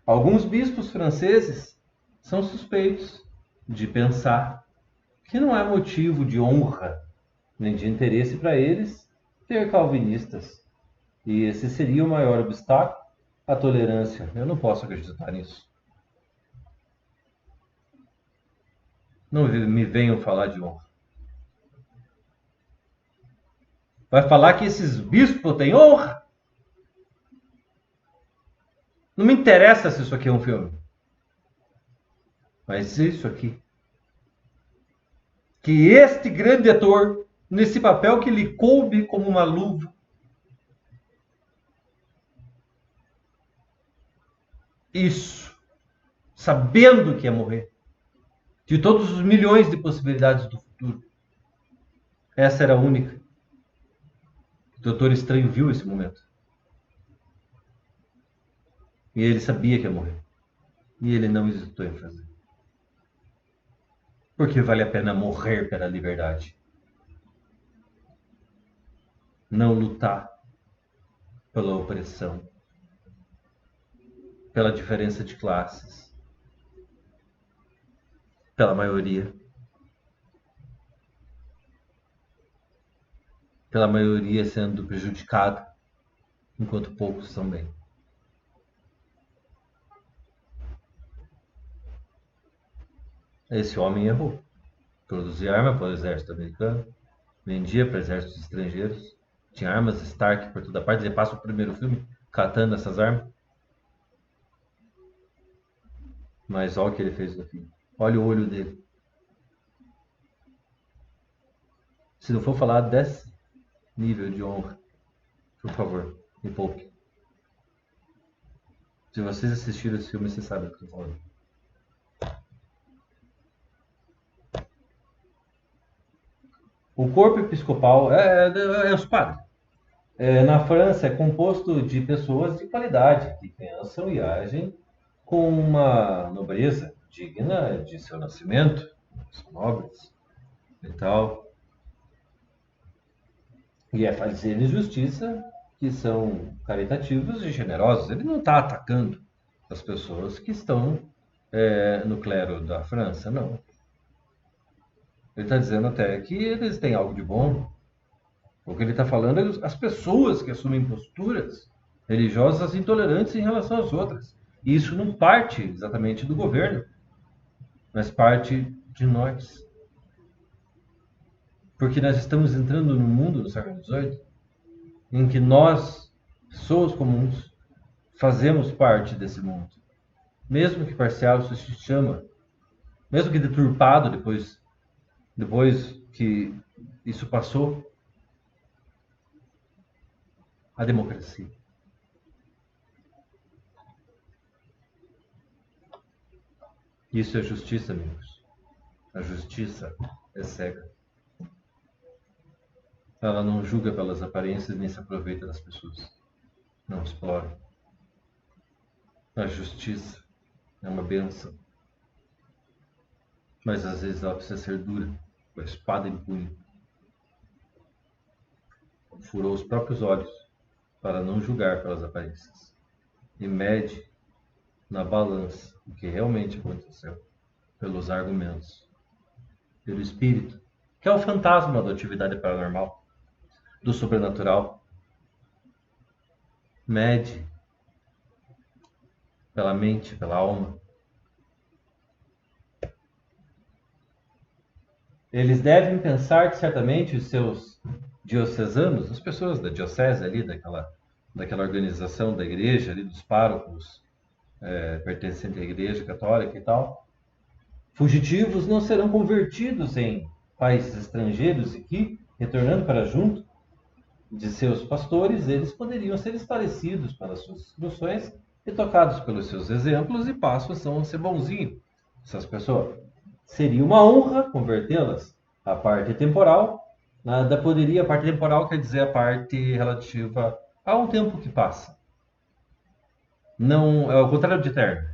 Alguns bispos franceses são suspeitos de pensar que não é motivo de honra nem de interesse para eles ter calvinistas. E esse seria o maior obstáculo à tolerância. Eu não posso acreditar nisso. Não me venham falar de honra. Vai falar que esses bispos têm honra? Não me interessa se isso aqui é um filme. Mas isso aqui. Que este grande ator, nesse papel que lhe coube como uma luva, isso, sabendo que ia morrer, de todos os milhões de possibilidades do futuro, essa era a única. O Doutor Estranho viu esse momento. E ele sabia que ia morrer. E ele não hesitou em fazer. Porque vale a pena morrer pela liberdade. Não lutar pela opressão, pela diferença de classes, pela maioria. Pela maioria sendo prejudicada, enquanto poucos também. Esse homem errou. Produzia arma para o exército americano, vendia para exércitos estrangeiros, tinha armas Stark por toda parte. Ele passa o primeiro filme catando essas armas. Mas olha o que ele fez no fim. Olha o olho dele. Se não for falar desse nível de honra, por favor, me poupe. Se vocês assistiram esse filme, vocês sabem o que eu estou falando. O corpo episcopal é os padres. Na França, é composto de pessoas de qualidade, que pensam e agem com uma nobreza digna de seu nascimento, são nobres e tal. E é fazer justiça que são caritativos e generosos. Ele não está atacando as pessoas que estão no clero da França, não. Ele está dizendo até que eles têm algo de bom. O que ele está falando é as pessoas que assumem posturas religiosas intolerantes em relação às outras. E isso não parte exatamente do governo, mas parte de nós. Porque nós estamos entrando num mundo do século XVIII em que nós, pessoas comuns, fazemos parte desse mundo. Mesmo que parcial, isso se chama, mesmo que deturpado depois que isso passou, a democracia. Isso é justiça, amigos. A justiça é cega. Ela não julga pelas aparências nem se aproveita das pessoas. Não explora. A justiça é uma benção. Mas às vezes ela precisa ser dura, com a espada em punho. Furou os próprios olhos para não julgar pelas aparências. E mede na balança o que realmente aconteceu, pelos argumentos, pelo espírito, que é o fantasma da atividade paranormal. do sobrenatural. Mede pela mente, pela alma. Eles devem pensar que certamente os seus diocesanos, as pessoas da diocese ali, daquela organização da igreja, ali dos párocos, pertencentes à igreja católica e tal, fugitivos não serão convertidos em países estrangeiros e que, retornando para junto de seus pastores, eles poderiam ser esclarecidos pelas suas instruções e tocados pelos seus exemplos e passam a ser bonzinhos. Essas pessoas. Seria uma honra convertê-las à parte temporal. Nada poderia, a parte temporal quer dizer a parte relativa ao tempo que passa. Não é o contrário de eterno.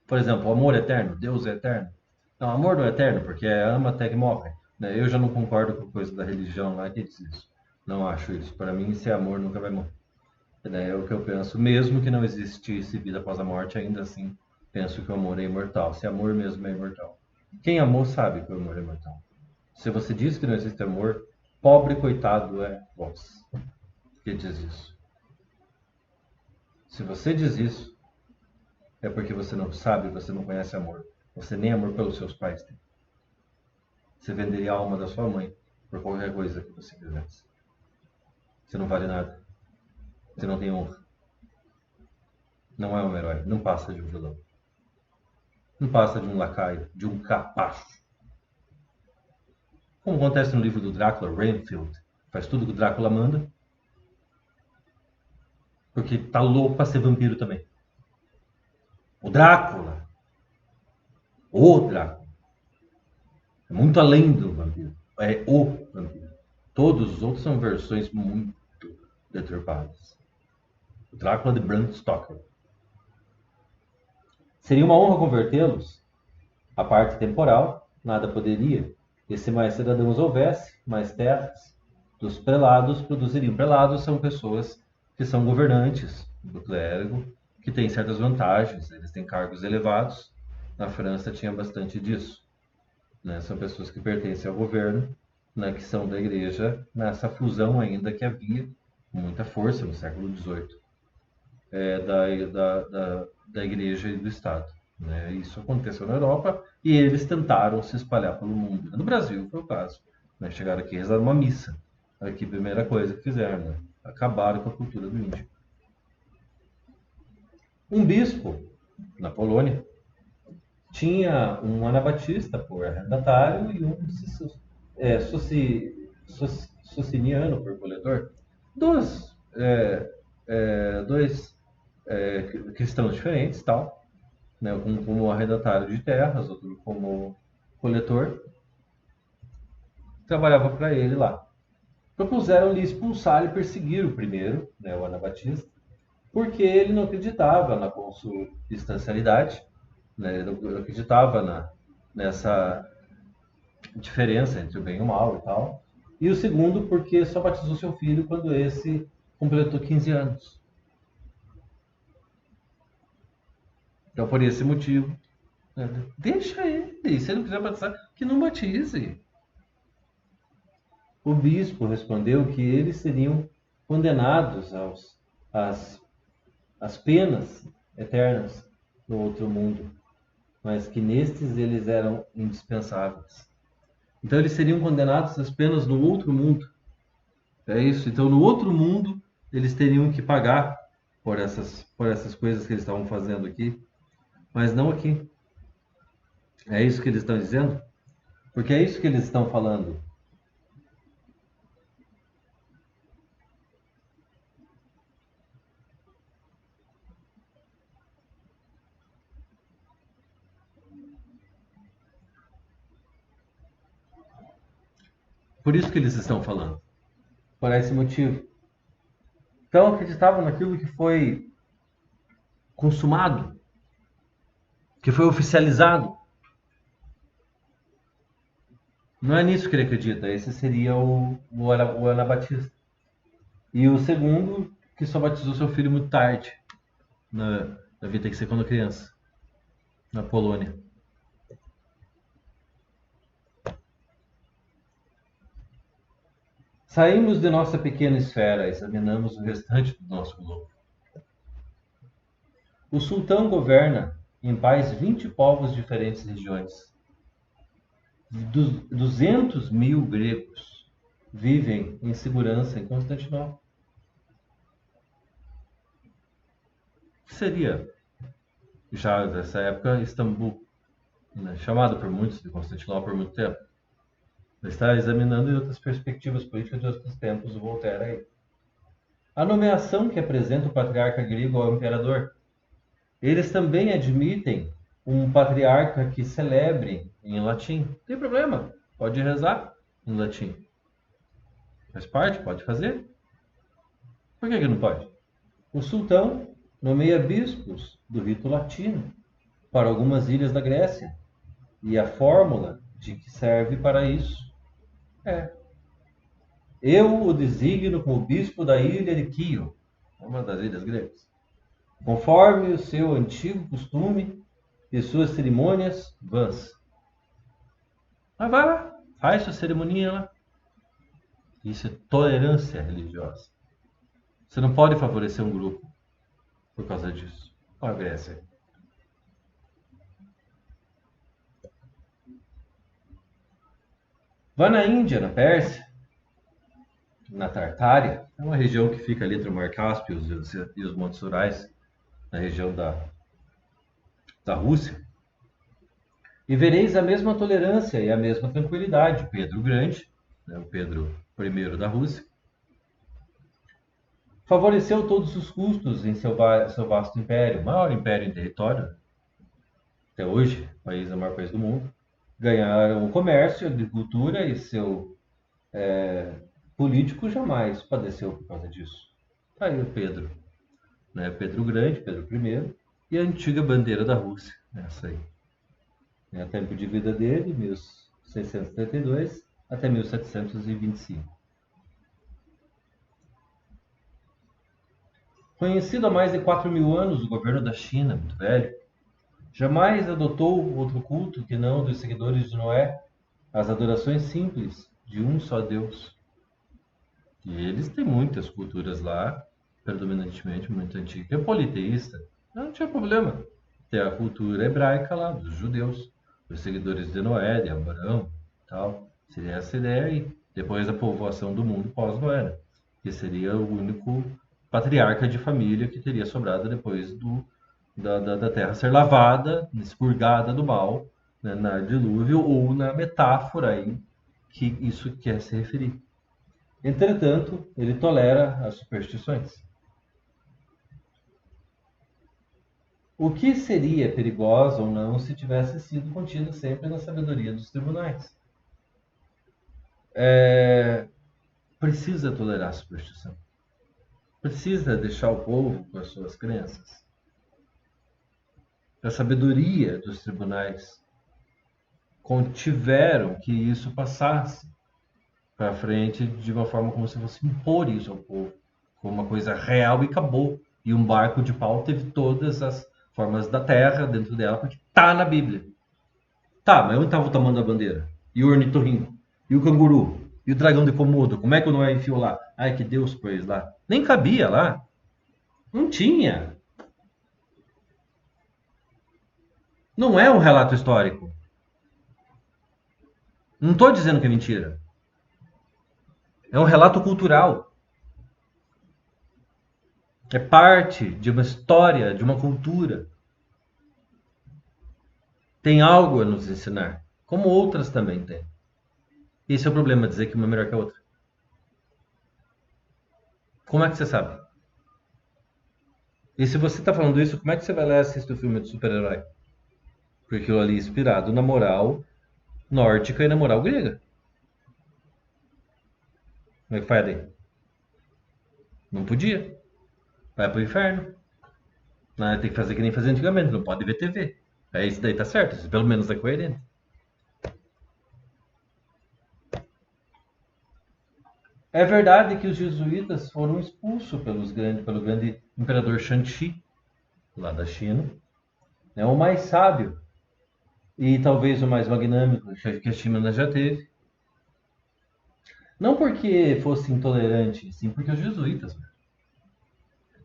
Por exemplo, o amor eterno, Deus é eterno. Não, amor não é eterno, porque ama até que morre. Eu já não concordo com coisa da religião lá que diz isso. Não acho isso. Para mim, se é amor, nunca vai morrer. É o que eu penso. Mesmo que não existisse vida após a morte, ainda assim, penso que o amor é imortal. Se amor mesmo é imortal. Quem amou sabe que o amor é imortal. Se você diz que não existe amor, pobre coitado é vós que diz isso. Se você diz isso, é porque você não sabe, você não conhece amor. Você nem amor pelos seus pais tem. Você venderia a alma da sua mãe por qualquer coisa que você quisesse. Você não vale nada. Você não tem honra. Não é um herói. Não passa de um vilão. Não passa de um lacaio, de um capacho. Como acontece no livro do Drácula, Renfield faz tudo que o Drácula manda, porque tá louco para ser vampiro também. O Drácula, é muito além do vampiro. É o vampiro. Todos os outros são versões muito deturpadas. O Drácula de Bram Stoker. Seria uma honra convertê-los à parte temporal, nada poderia. E se mais cidadãos houvesse, mais terras, dos prelados produziriam. Prelados são pessoas que são governantes do clérigo, que têm certas vantagens, eles têm cargos elevados. Na França tinha bastante disso. Né? São pessoas que pertencem ao governo, né? Que são da igreja, nessa fusão ainda que havia muita força no século XVIII, da igreja e do Estado. Né? Isso aconteceu na Europa e eles tentaram se espalhar pelo mundo. No Brasil foi o caso. Né? Chegaram aqui e rezaram uma missa. Aqui, a primeira coisa que fizeram, né? Acabaram com a cultura do índio. Um bispo, na Polônia, tinha um anabatista por arrendatário e um sociniano por coletor. Dois cristãos diferentes, tal, né? Um como arrendatário de terras, outro como coletor, trabalhava para ele lá. Propuseram-lhe expulsar e perseguir o primeiro, né, o Anabatista, porque ele não acreditava na consubstancialidade, né, ele não acreditava nessa diferença entre o bem e o mal e tal. E o segundo, porque só batizou seu filho quando esse completou 15 anos. Então, por esse motivo, né, deixa ele. Se ele não quiser batizar, que não batize. O bispo respondeu que eles seriam condenados às penas eternas no outro mundo, mas que nestes eles eram indispensáveis. Então eles seriam condenados às penas no outro mundo. É isso. Então no outro mundo eles teriam que pagar por essas coisas que eles estavam fazendo aqui, mas não aqui. É isso que eles estão dizendo? Porque é isso que eles estão falando. Por isso que eles estão falando. Por esse motivo. Então acreditavam naquilo que foi consumado, que foi oficializado. Não é nisso que ele acredita. Esse seria o Anabatista. E o segundo, que só batizou seu filho muito tarde. Devia ter que ser quando criança. Na Polônia. Saímos de nossa pequena esfera, examinamos o restante do nosso globo. O sultão governa em paz 20 povos de diferentes regiões. 200 mil gregos vivem em segurança em Constantinopla. Que seria, já nessa época, Istambul, né? Chamado por muitos de Constantinopla por muito tempo. Ele está examinando em outras perspectivas políticas de outros tempos o Voltaire aí. A nomeação que apresenta o patriarca grego ao imperador. Eles também admitem um patriarca que celebre em latim. Não tem problema, pode rezar em latim. Faz parte, pode fazer. Por que não pode? O sultão nomeia bispos do rito latino para algumas ilhas da Grécia. E a fórmula de que serve para isso é: eu o designo como bispo da ilha de Quio, uma das ilhas gregas, conforme o seu antigo costume e suas cerimônias vãs. Mas vai lá, faz sua cerimônia lá. Isso é tolerância religiosa. Você não pode favorecer um grupo por causa disso. Olha a Grécia. Vá na Índia, na Pérsia, na Tartária, é uma região que fica ali entre o Mar Cáspio e os Montes Urais, na região da Rússia. E vereis a mesma tolerância e a mesma tranquilidade. Pedro o Grande, né, o Pedro I da Rússia, favoreceu todos os custos em seu vasto império, maior império em território, até hoje, o maior país do mundo. Ganharam o comércio, a agricultura e seu político jamais padeceu por causa disso. Tá aí o Pedro, né? Pedro o Grande, Pedro I, e a antiga bandeira da Rússia, essa aí. O tempo de vida dele, 1632 até 1725. Conhecido há mais de 4.000 anos, o governo da China, muito velho, jamais adotou outro culto que não dos seguidores de Noé, as adorações simples de um só Deus. E eles têm muitas culturas lá, predominantemente muito antiga, é politeísta, não tinha problema. Tem a cultura hebraica lá, dos judeus, dos seguidores de Noé, de Abraão, tal. Seria essa ideia aí. Depois da povoação do mundo pós-Noé, né? Que seria o único patriarca de família que teria sobrado depois da terra ser lavada, expurgada do mal, né, na dilúvio ou na metáfora aí que isso quer se referir. Entretanto, ele tolera as superstições. O que seria perigoso ou não se tivesse sido contido sempre na sabedoria dos tribunais? Precisa tolerar a superstição. Precisa deixar o povo com as suas crenças. A sabedoria dos tribunais contiveram que isso passasse para frente de uma forma como se fosse impor isso ao povo, como uma coisa real e acabou. E um barco de pau teve todas as formas da terra dentro dela, porque tá na Bíblia. Tá, mas onde estava o tamanho da bandeira? E o ornitorrinco? E o canguru? E o dragão de Komodo? Como é que o Noé enfiou lá? Ai, que Deus pôs lá. Nem cabia lá. Não tinha. Não é um relato histórico. Não estou dizendo que é mentira. É um relato cultural. É parte de uma história, de uma cultura. Tem algo a nos ensinar, como outras também têm. Esse é o problema, dizer que uma é melhor que a outra. Como é que você sabe? E se você está falando isso, como é que você vai lá e assiste o filme de super-herói? Porque aquilo ali é inspirado na moral nórdica e na moral grega. Como é que faz daí? Não podia. Vai pro inferno. Tem que fazer que nem fazia antigamente, não pode ver TV. Aí isso daí tá certo, isso pelo menos é coerente. É verdade que os jesuítas foram expulsos pelo grande imperador Shang-Chi, lá da China. É o mais sábio e talvez o mais magnânimo que a China já teve. Não porque fosse intolerante, sim porque os jesuítas.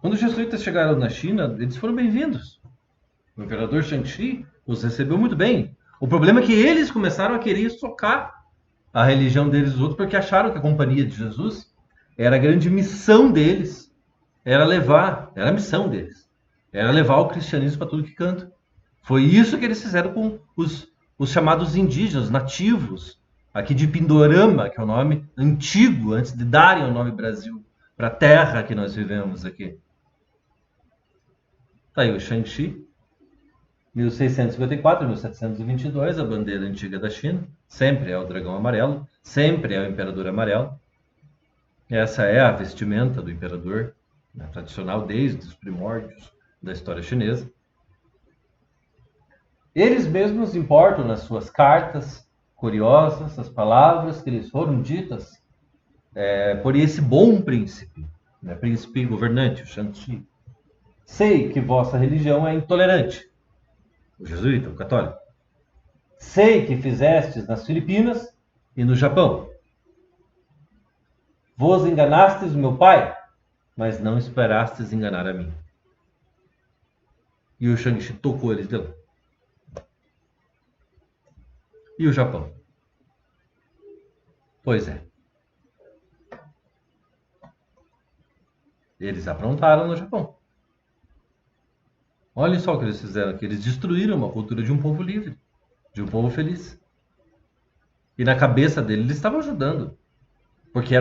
Quando os jesuítas chegaram na China, eles foram bem-vindos. O imperador Shang-Chi os recebeu muito bem. O problema é que eles começaram a querer socar a religião deles outros porque acharam que a companhia de Jesus era a grande missão deles, era a missão deles, era levar o cristianismo para tudo que canta. Foi isso que eles fizeram com os chamados indígenas, nativos, aqui de Pindorama, que é o nome antigo, antes de darem o nome Brasil, para a terra que nós vivemos aqui. Tá aí o Shang-Chi, 1654, 1722, a bandeira antiga da China, sempre é o dragão amarelo, sempre é o imperador amarelo. Essa é a vestimenta do imperador, né, tradicional desde os primórdios da história chinesa. Eles mesmos importam nas suas cartas curiosas as palavras que lhes foram ditas por esse bom príncipe, né, príncipe governante, o Shang-Chi. Sei que vossa religião é intolerante, o jesuíta, o católico. Sei que fizestes nas Filipinas e no Japão. Vos enganastes o meu pai, mas não esperastes enganar a mim. E o Shang-Chi tocou eles de lá. E o Japão? Pois é. Eles aprontaram no Japão. Olhem só o que eles fizeram aqui. Eles destruíram uma cultura de um povo livre, de um povo feliz. E na cabeça dele, eles estavam ajudando. Porque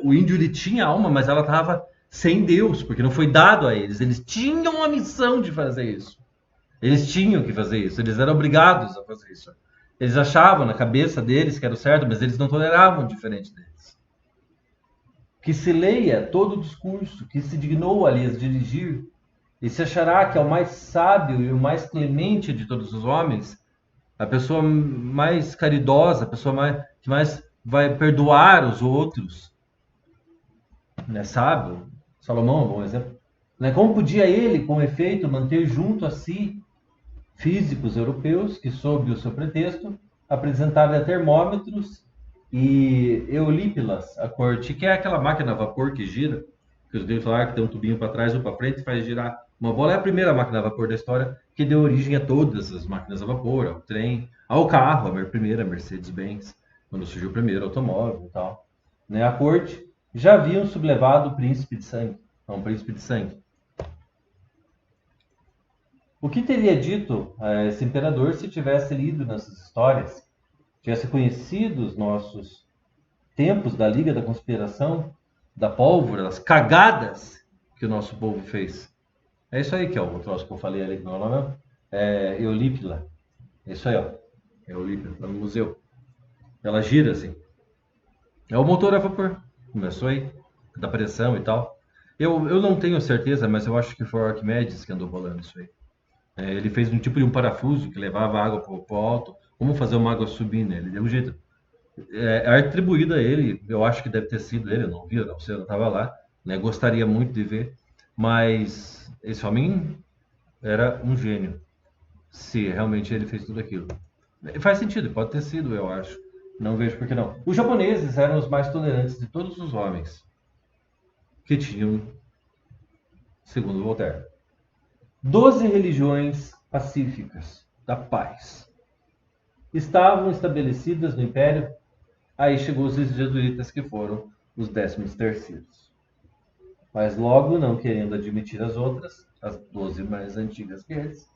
o índio ele tinha alma, mas ela estava sem Deus, porque não foi dado a eles. Eles tinham a missão de fazer isso. Eles tinham que fazer isso. Eles eram obrigados a fazer isso. Eles achavam na cabeça deles que era o certo, mas eles não toleravam o diferente deles. Que se leia todo o discurso que se dignou a lhes dirigir, e se achará que é o mais sábio e o mais clemente de todos os homens, a pessoa mais caridosa, a pessoa que mais vai perdoar os outros, né? Sábio, Salomão é um bom exemplo. Né? Como podia ele, com efeito, manter junto a si físicos europeus que, sob o seu pretexto, apresentaram termômetros e eulípilas à corte, que é aquela máquina a vapor que gira, que os gregos falaram que tem um tubinho para trás ou para frente e faz girar uma bola. É a primeira máquina a vapor da história que deu origem a todas as máquinas a vapor, ao trem, ao carro, a primeira Mercedes-Benz, quando surgiu o primeiro automóvel e tal. Né? A corte já haviam sublevado o príncipe de sangue, não, um príncipe de sangue. O que teria dito esse imperador se tivesse lido nessas histórias, tivesse conhecido os nossos tempos da Liga da Conspiração, da pólvora, das cagadas que o nosso povo fez? É isso aí que é o troço que eu falei ali, que não é o nome? É Eulípila. É isso aí, ó. É Eulípila, tá no museu. Ela gira assim. É o motor a vapor. Começou aí, da pressão e tal. Eu não tenho certeza, mas eu acho que foi o Arquimedes que andou bolando isso aí. Ele fez um tipo de um parafuso que levava água para o alto. Como fazer uma água subir, né? Ele deu um jeito. É atribuído a ele, eu acho que deve ter sido ele, eu não vi, não sei, eu não estava lá, né? Gostaria muito de ver, mas esse homem era um gênio, se realmente ele fez tudo aquilo. Faz sentido, pode ter sido, eu acho. Não vejo por que não. Os japoneses eram os mais tolerantes de todos os homens que tinham, segundo Voltaire, 12 religiões pacíficas da paz estavam estabelecidas no Império. Aí chegou os jesuítas, que foram os 13º. Mas logo, não querendo admitir as outras, as 12 mais antigas que eles,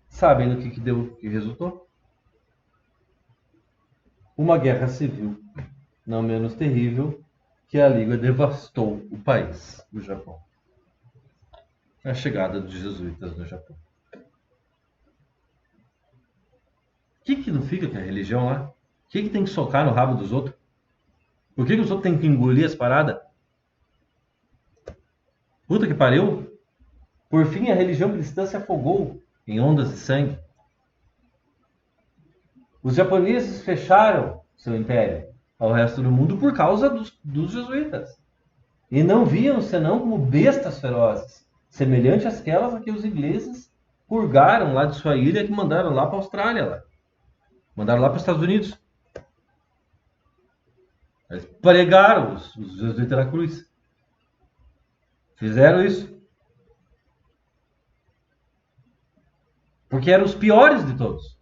sabem no que deu, que resultou? Uma guerra civil, não menos terrível, que a Liga devastou o país, o Japão. A chegada dos jesuítas no Japão. O que não fica com a religião lá? O que tem que socar no rabo dos outros? Por que os outros têm que engolir as paradas? Puta que pariu! Por fim, a religião cristã se afogou em ondas de sangue. Os japoneses fecharam seu império ao resto do mundo por causa dos jesuítas. E não viam senão como bestas ferozes, semelhantes àquelas a que os ingleses purgaram lá de sua ilha, que mandaram lá para a Austrália. Mandaram lá para os Estados Unidos. Eles pregaram os jesuítas na cruz. Fizeram isso. Porque eram os piores de todos.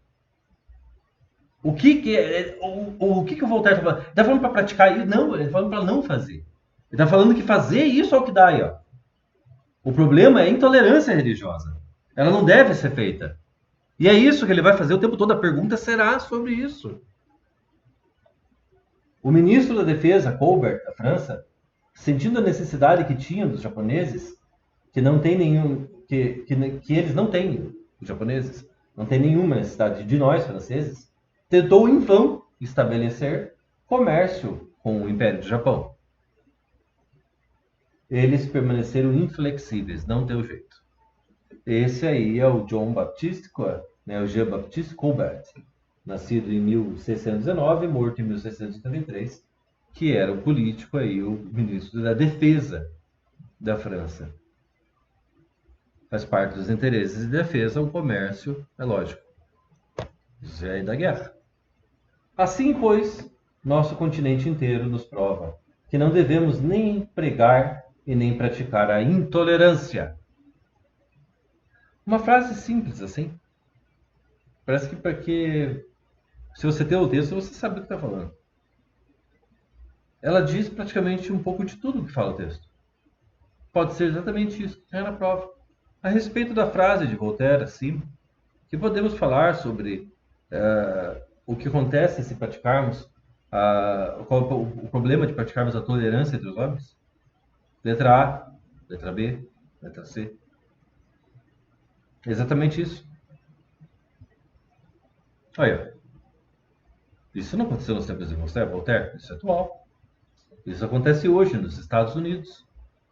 O que o Voltaire está falando? Ele está falando para praticar isso? Não, ele está falando para não fazer. Ele está falando que fazer isso é o que dá aí, ó. O problema é a intolerância religiosa. Ela não deve ser feita. E é isso que ele vai fazer o tempo todo. A pergunta será sobre isso. O ministro da Defesa, Colbert, da França, sentindo a necessidade que tinham dos japoneses, que não tem nenhum, que eles não têm, os japoneses, não tem nenhuma necessidade de nós, franceses, tentou em vão estabelecer comércio com o Império do Japão. Eles permaneceram inflexíveis, não deu jeito. Esse aí é o John Baptiste, né, o Jean-Baptiste Colbert, nascido em 1619, morto em 1683, que era o político aí, o ministro da Defesa da França. Faz parte dos interesses de defesa, o comércio, é lógico. Isso é da guerra. Assim, pois, nosso continente inteiro nos prova que não devemos nem pregar e nem praticar a intolerância. Uma frase simples assim. Parece que porque se você tem o texto, você sabe o que está falando. Ela diz praticamente um pouco de tudo que fala o texto. Pode ser exatamente isso que está na prova. A respeito da frase de Voltaire, sim, que podemos falar sobre o que acontece se praticarmos, o problema de praticarmos a tolerância entre os homens? Letra A, letra B, letra C. Exatamente isso. Olha, isso não aconteceu nos tempos de Voltaire, isso é atual. Isso acontece hoje nos Estados Unidos.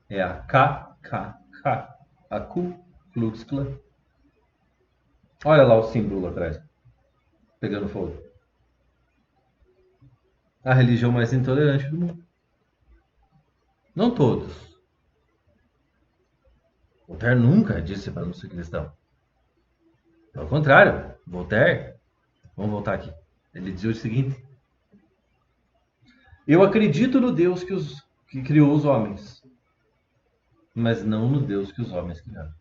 É a KKK, a Ku Klux Klan. Olha lá o símbolo lá atrás, pegando fogo. A religião mais intolerante do mundo. Não todos. Voltaire nunca disse para não ser cristão. Ao contrário, Voltaire, vamos voltar aqui. Ele dizia o seguinte: eu acredito no Deus que criou os homens, mas não no Deus que os homens criaram.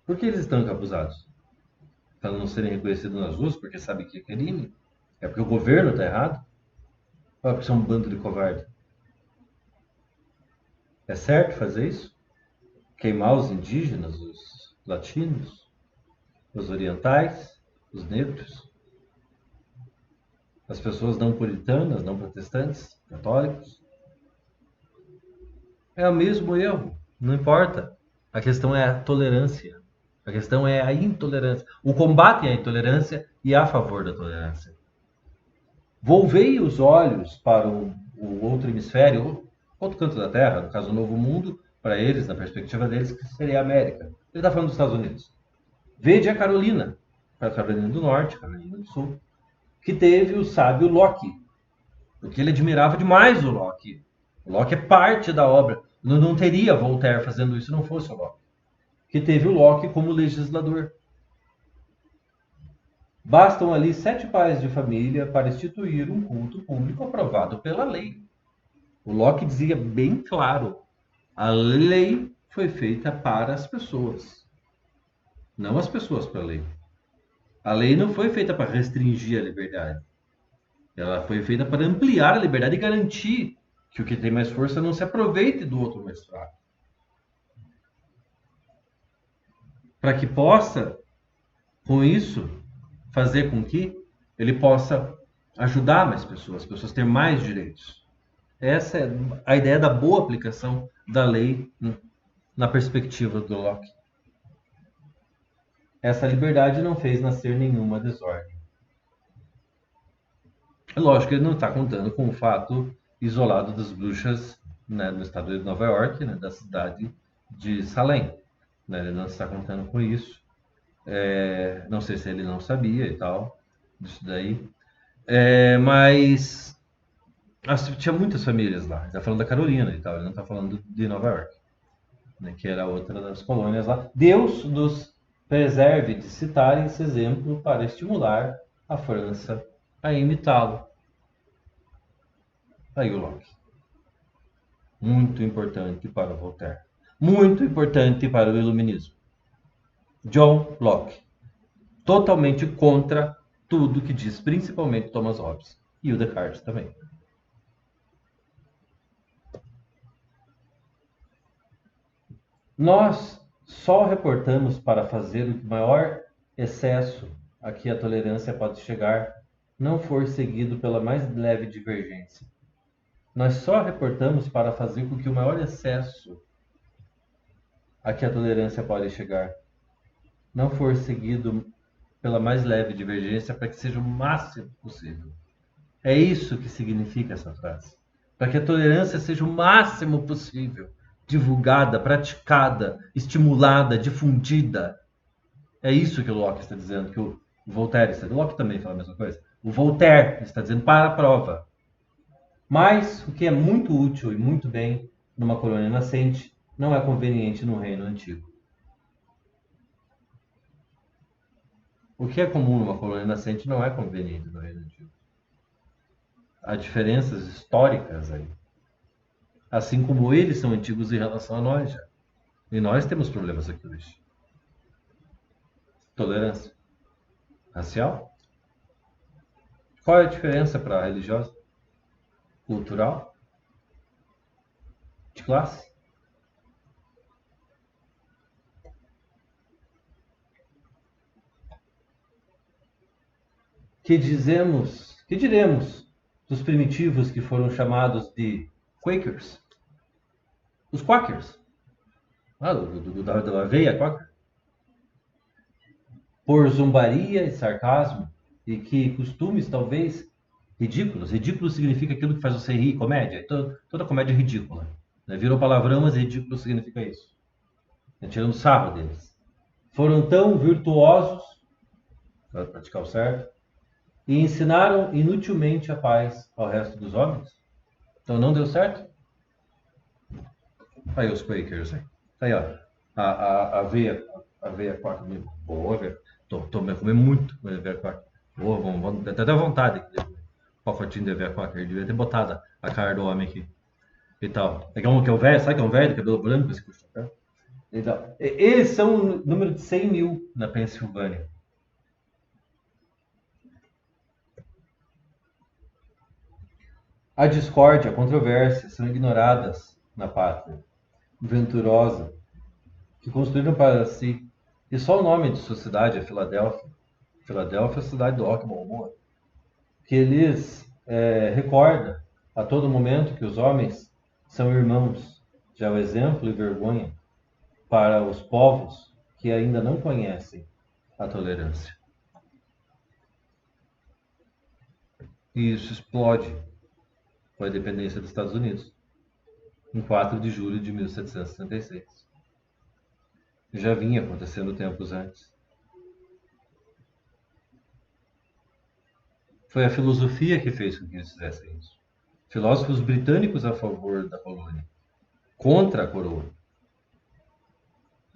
Por que eles estão encapuzados? Para não serem reconhecidos nas ruas porque sabem que é crime? É porque o governo está errado? Ou é porque são um bando de covarde? É certo fazer isso? Queimar os indígenas, os latinos, os orientais, os negros? As pessoas não puritanas, não protestantes, católicos? É o mesmo erro, não importa. A questão é a tolerância. A questão é a intolerância. O combate à intolerância e a favor da tolerância. Volvei os olhos para o outro hemisfério, outro canto da Terra, no caso o Novo Mundo, para eles, na perspectiva deles, que seria a América. Ele está falando dos Estados Unidos. Vede a Carolina, a Carolina do Norte, a Carolina do Sul, que teve o sábio Locke, porque ele admirava demais o Locke. O Locke é parte da obra. Não teria Voltaire fazendo isso se não fosse o Locke. Que teve o Locke como legislador. Bastam ali 7 pais de família para instituir um culto público aprovado pela lei. O Locke dizia bem claro: a lei foi feita para as pessoas, não as pessoas para a lei. A lei não foi feita para restringir a liberdade. Ela foi feita para ampliar a liberdade e garantir que o que tem mais força não se aproveite do outro mais fraco. Para que possa, com isso, fazer com que ele possa ajudar mais pessoas, as pessoas terem mais direitos. Essa é a ideia da boa aplicação da lei na perspectiva do Locke. Essa liberdade não fez nascer nenhuma desordem. É lógico que ele não está contando com o fato isolado das bruxas, né, no estado de Nova York, né, da cidade de Salem. Né, ele não está contando com isso. Não sei se ele não sabia e tal, disso daí. Mas tinha muitas famílias lá. Ele está falando da Carolina e tal, ele não está falando de Nova York, né, que era outra das colônias lá. Deus nos preserve de citar esse exemplo para estimular a França a imitá-lo. Aí o Locke. Muito importante para Voltaire. Muito importante para o Iluminismo. John Locke. Totalmente contra tudo que diz, principalmente Thomas Hobbes. E o Descartes também. Nós só reportamos para fazer o maior excesso a que a tolerância pode chegar não for seguido pela mais leve divergência. Nós só reportamos para fazer com que o maior excesso a que a tolerância pode chegar não for seguido pela mais leve divergência para que seja o máximo possível. É isso que significa essa frase. Para que a tolerância seja o máximo possível divulgada, praticada, estimulada, difundida. É isso que o Locke está dizendo, que o Voltaire está dizendo. O Locke também fala a mesma coisa. O Voltaire está dizendo para a prova. Mas o que é muito útil e muito bem numa colônia nascente não é conveniente no reino antigo. O que é comum numa colônia nascente não é conveniente no reino antigo. Há diferenças históricas aí. Assim como eles são antigos em relação a nós já. E nós temos problemas aqui hoje. Tolerância racial? Qual é a diferença para a religiosa? Cultural? De classe? Que diremos dos primitivos que foram chamados de Quakers? Os Quakers. Da aveia Quaker. Por zombaria e sarcasmo, e que costumes talvez ridículos. Ridículo significa aquilo que faz você rir, comédia. Toda comédia é ridícula. Virou palavrão, mas ridículo significa isso. Tirando sarro deles. Foram tão virtuosos, para praticar o certo, e ensinaram inutilmente a paz ao resto dos homens. Então não deu certo? Aí os Quakers, hein? Aí, ó. A aveia Quaker, boa, velho. Tô comendo muito aveia Quaker. Boa, vamos ter até vontade de um pacotinho de aveia Quaker. Devia ter botado a cara do homem aqui. E tal. É um que é o velho, sabe que é um velho de cabelo branco esse curso, tá? Então, eles são o número de 100 mil na Pensilvânia. A discórdia, a controvérsia são ignoradas na pátria venturosa que construíram para si. E só o nome de sua cidade é Filadélfia. Filadélfia é a cidade do rock balboa. Que lhes recorda a todo momento que os homens são irmãos. Já o exemplo e vergonha para os povos que ainda não conhecem a tolerância. E isso explode com a independência dos Estados Unidos, em 4 de julho de 1776. Já vinha acontecendo tempos antes. Foi a filosofia que fez com que eles fizessem isso. Filósofos britânicos a favor da colônia, contra a coroa.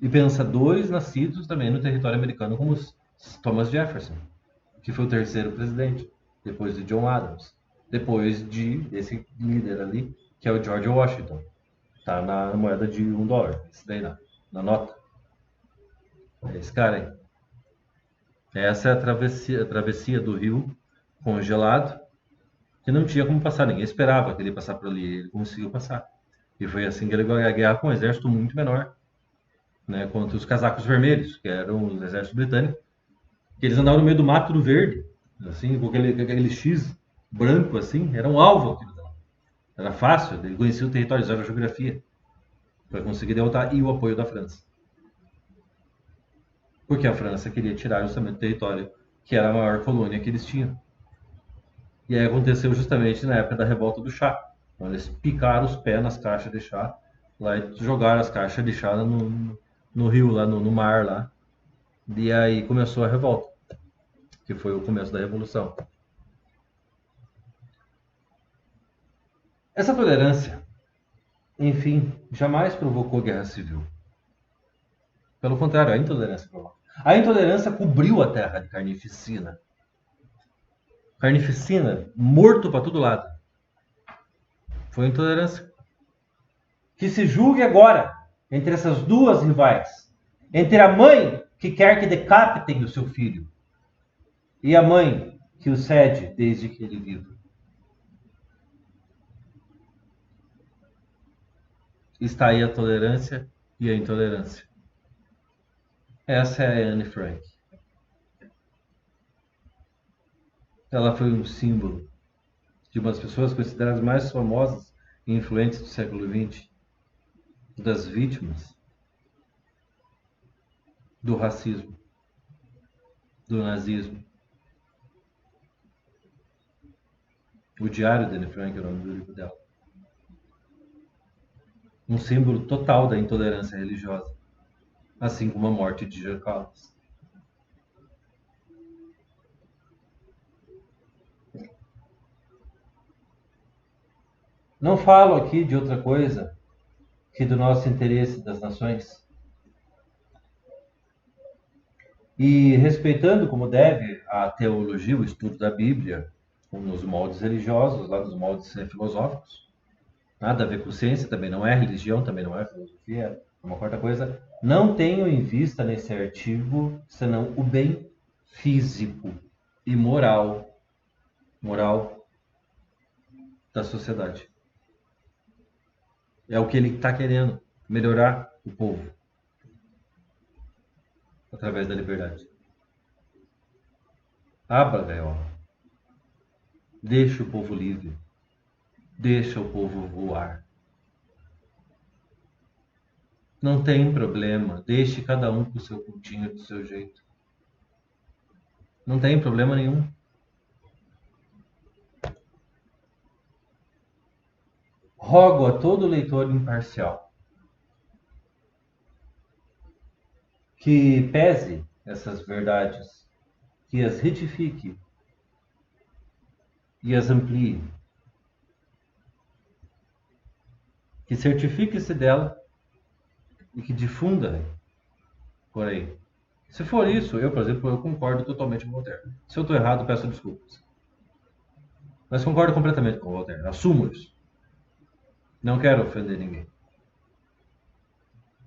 E pensadores nascidos também no território americano, como Thomas Jefferson, que foi o terceiro presidente, depois de John Adams, depois desse líder ali, que é o George Washington. Tá na moeda de $1, esse daí na nota. É esse cara aí. Essa é a travessia do rio congelado, que não tinha como passar, ninguém esperava que ele passar por ali, ele conseguiu passar. E foi assim que ele ganhou a guerra com um exército muito menor, né, contra os casacos vermelhos, que eram os exércitos britânicos, que eles andavam no meio do mato do verde, assim, com aquele X branco, assim, era um alvo aquilo. Era fácil, ele conhecia o território, usava a geografia, para conseguir derrotar e o apoio da França. Porque a França queria tirar justamente o território, que era a maior colônia que eles tinham. E aí aconteceu justamente na época da revolta do chá. Então, eles picaram os pés nas caixas de chá, lá e jogaram as caixas de chá no rio, lá no mar lá. E aí começou a revolta, que foi o começo da Revolução. Essa tolerância, enfim, jamais provocou guerra civil. Pelo contrário, a intolerância provocou. A intolerância cobriu a terra de carnificina. carnificina, morto para todo lado. Foi intolerância. Que se julgue agora entre essas duas rivais. Entre a mãe que quer que decapitem o seu filho e a mãe que o cede desde que ele viva. Está aí a tolerância e a intolerância. Essa é a Anne Frank. Ela foi um símbolo de uma das pessoas consideradas mais famosas e influentes do século XX, das vítimas do racismo, do nazismo. O Diário de Anne Frank é o nome do livro dela. Um símbolo total da intolerância religiosa, assim como a morte de Jean Carlos. Não falo aqui de outra coisa que do nosso interesse das nações. E respeitando como deve a teologia, o estudo da Bíblia, nos moldes religiosos, lá nos moldes filosóficos. Nada a ver com ciência, também não é religião, também não é filosofia, é uma quarta coisa. Não tenho em vista nesse artigo senão o bem físico e moral da sociedade. É o que ele está querendo, melhorar o povo através da liberdade. Abra a gaiola. Deixa o povo livre. Deixa o povo voar. Não tem problema. Deixe cada um com o seu pontinho, do seu jeito. Não tem problema nenhum. Rogo a todo leitor imparcial que pese essas verdades, que as retifique e as amplie, que certifique-se dela e que difunda por aí. Se for isso, eu, por exemplo, eu concordo totalmente com o Voltaire. Se eu estou errado, peço desculpas. Mas concordo completamente com o Voltaire. Assumo isso. Não quero ofender ninguém.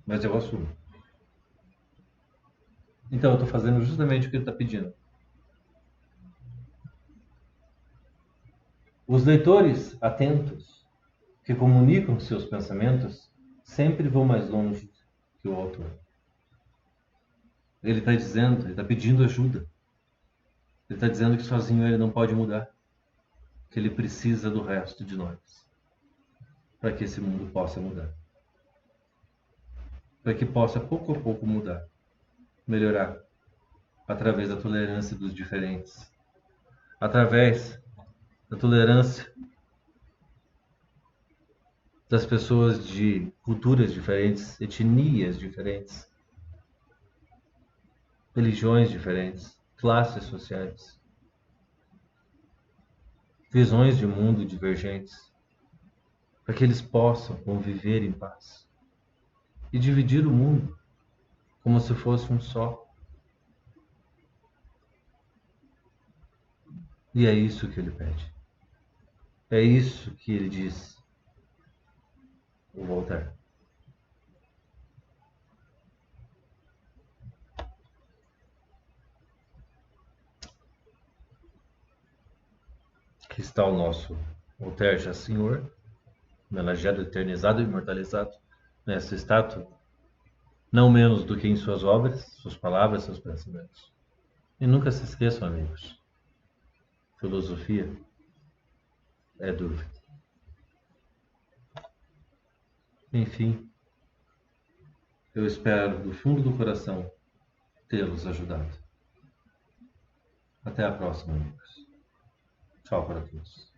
Mas eu assumo. Então eu estou fazendo justamente o que ele está pedindo. Os leitores atentos, que comunicam seus pensamentos, sempre vão mais longe que o autor. Ele está dizendo, ele está pedindo ajuda. Ele está dizendo que sozinho ele não pode mudar. Que ele precisa do resto de nós. Para que esse mundo possa mudar. Para que possa pouco a pouco mudar. Melhorar. Através da tolerância dos diferentes. Através da tolerância das pessoas de culturas diferentes, etnias diferentes, religiões diferentes, classes sociais, visões de mundo divergentes, para que eles possam conviver em paz e dividir o mundo como se fosse um só. E é isso que ele pede. É isso que ele diz, o Voltaire. Aqui está o nosso Voltaire já senhor, homenageado, eternizado e imortalizado nessa estátua, não menos do que em suas obras, suas palavras, seus pensamentos. E nunca se esqueçam, amigos, filosofia é dúvida. Enfim, eu espero do fundo do coração tê-los ajudado. Até a próxima, amigos. Tchau para todos.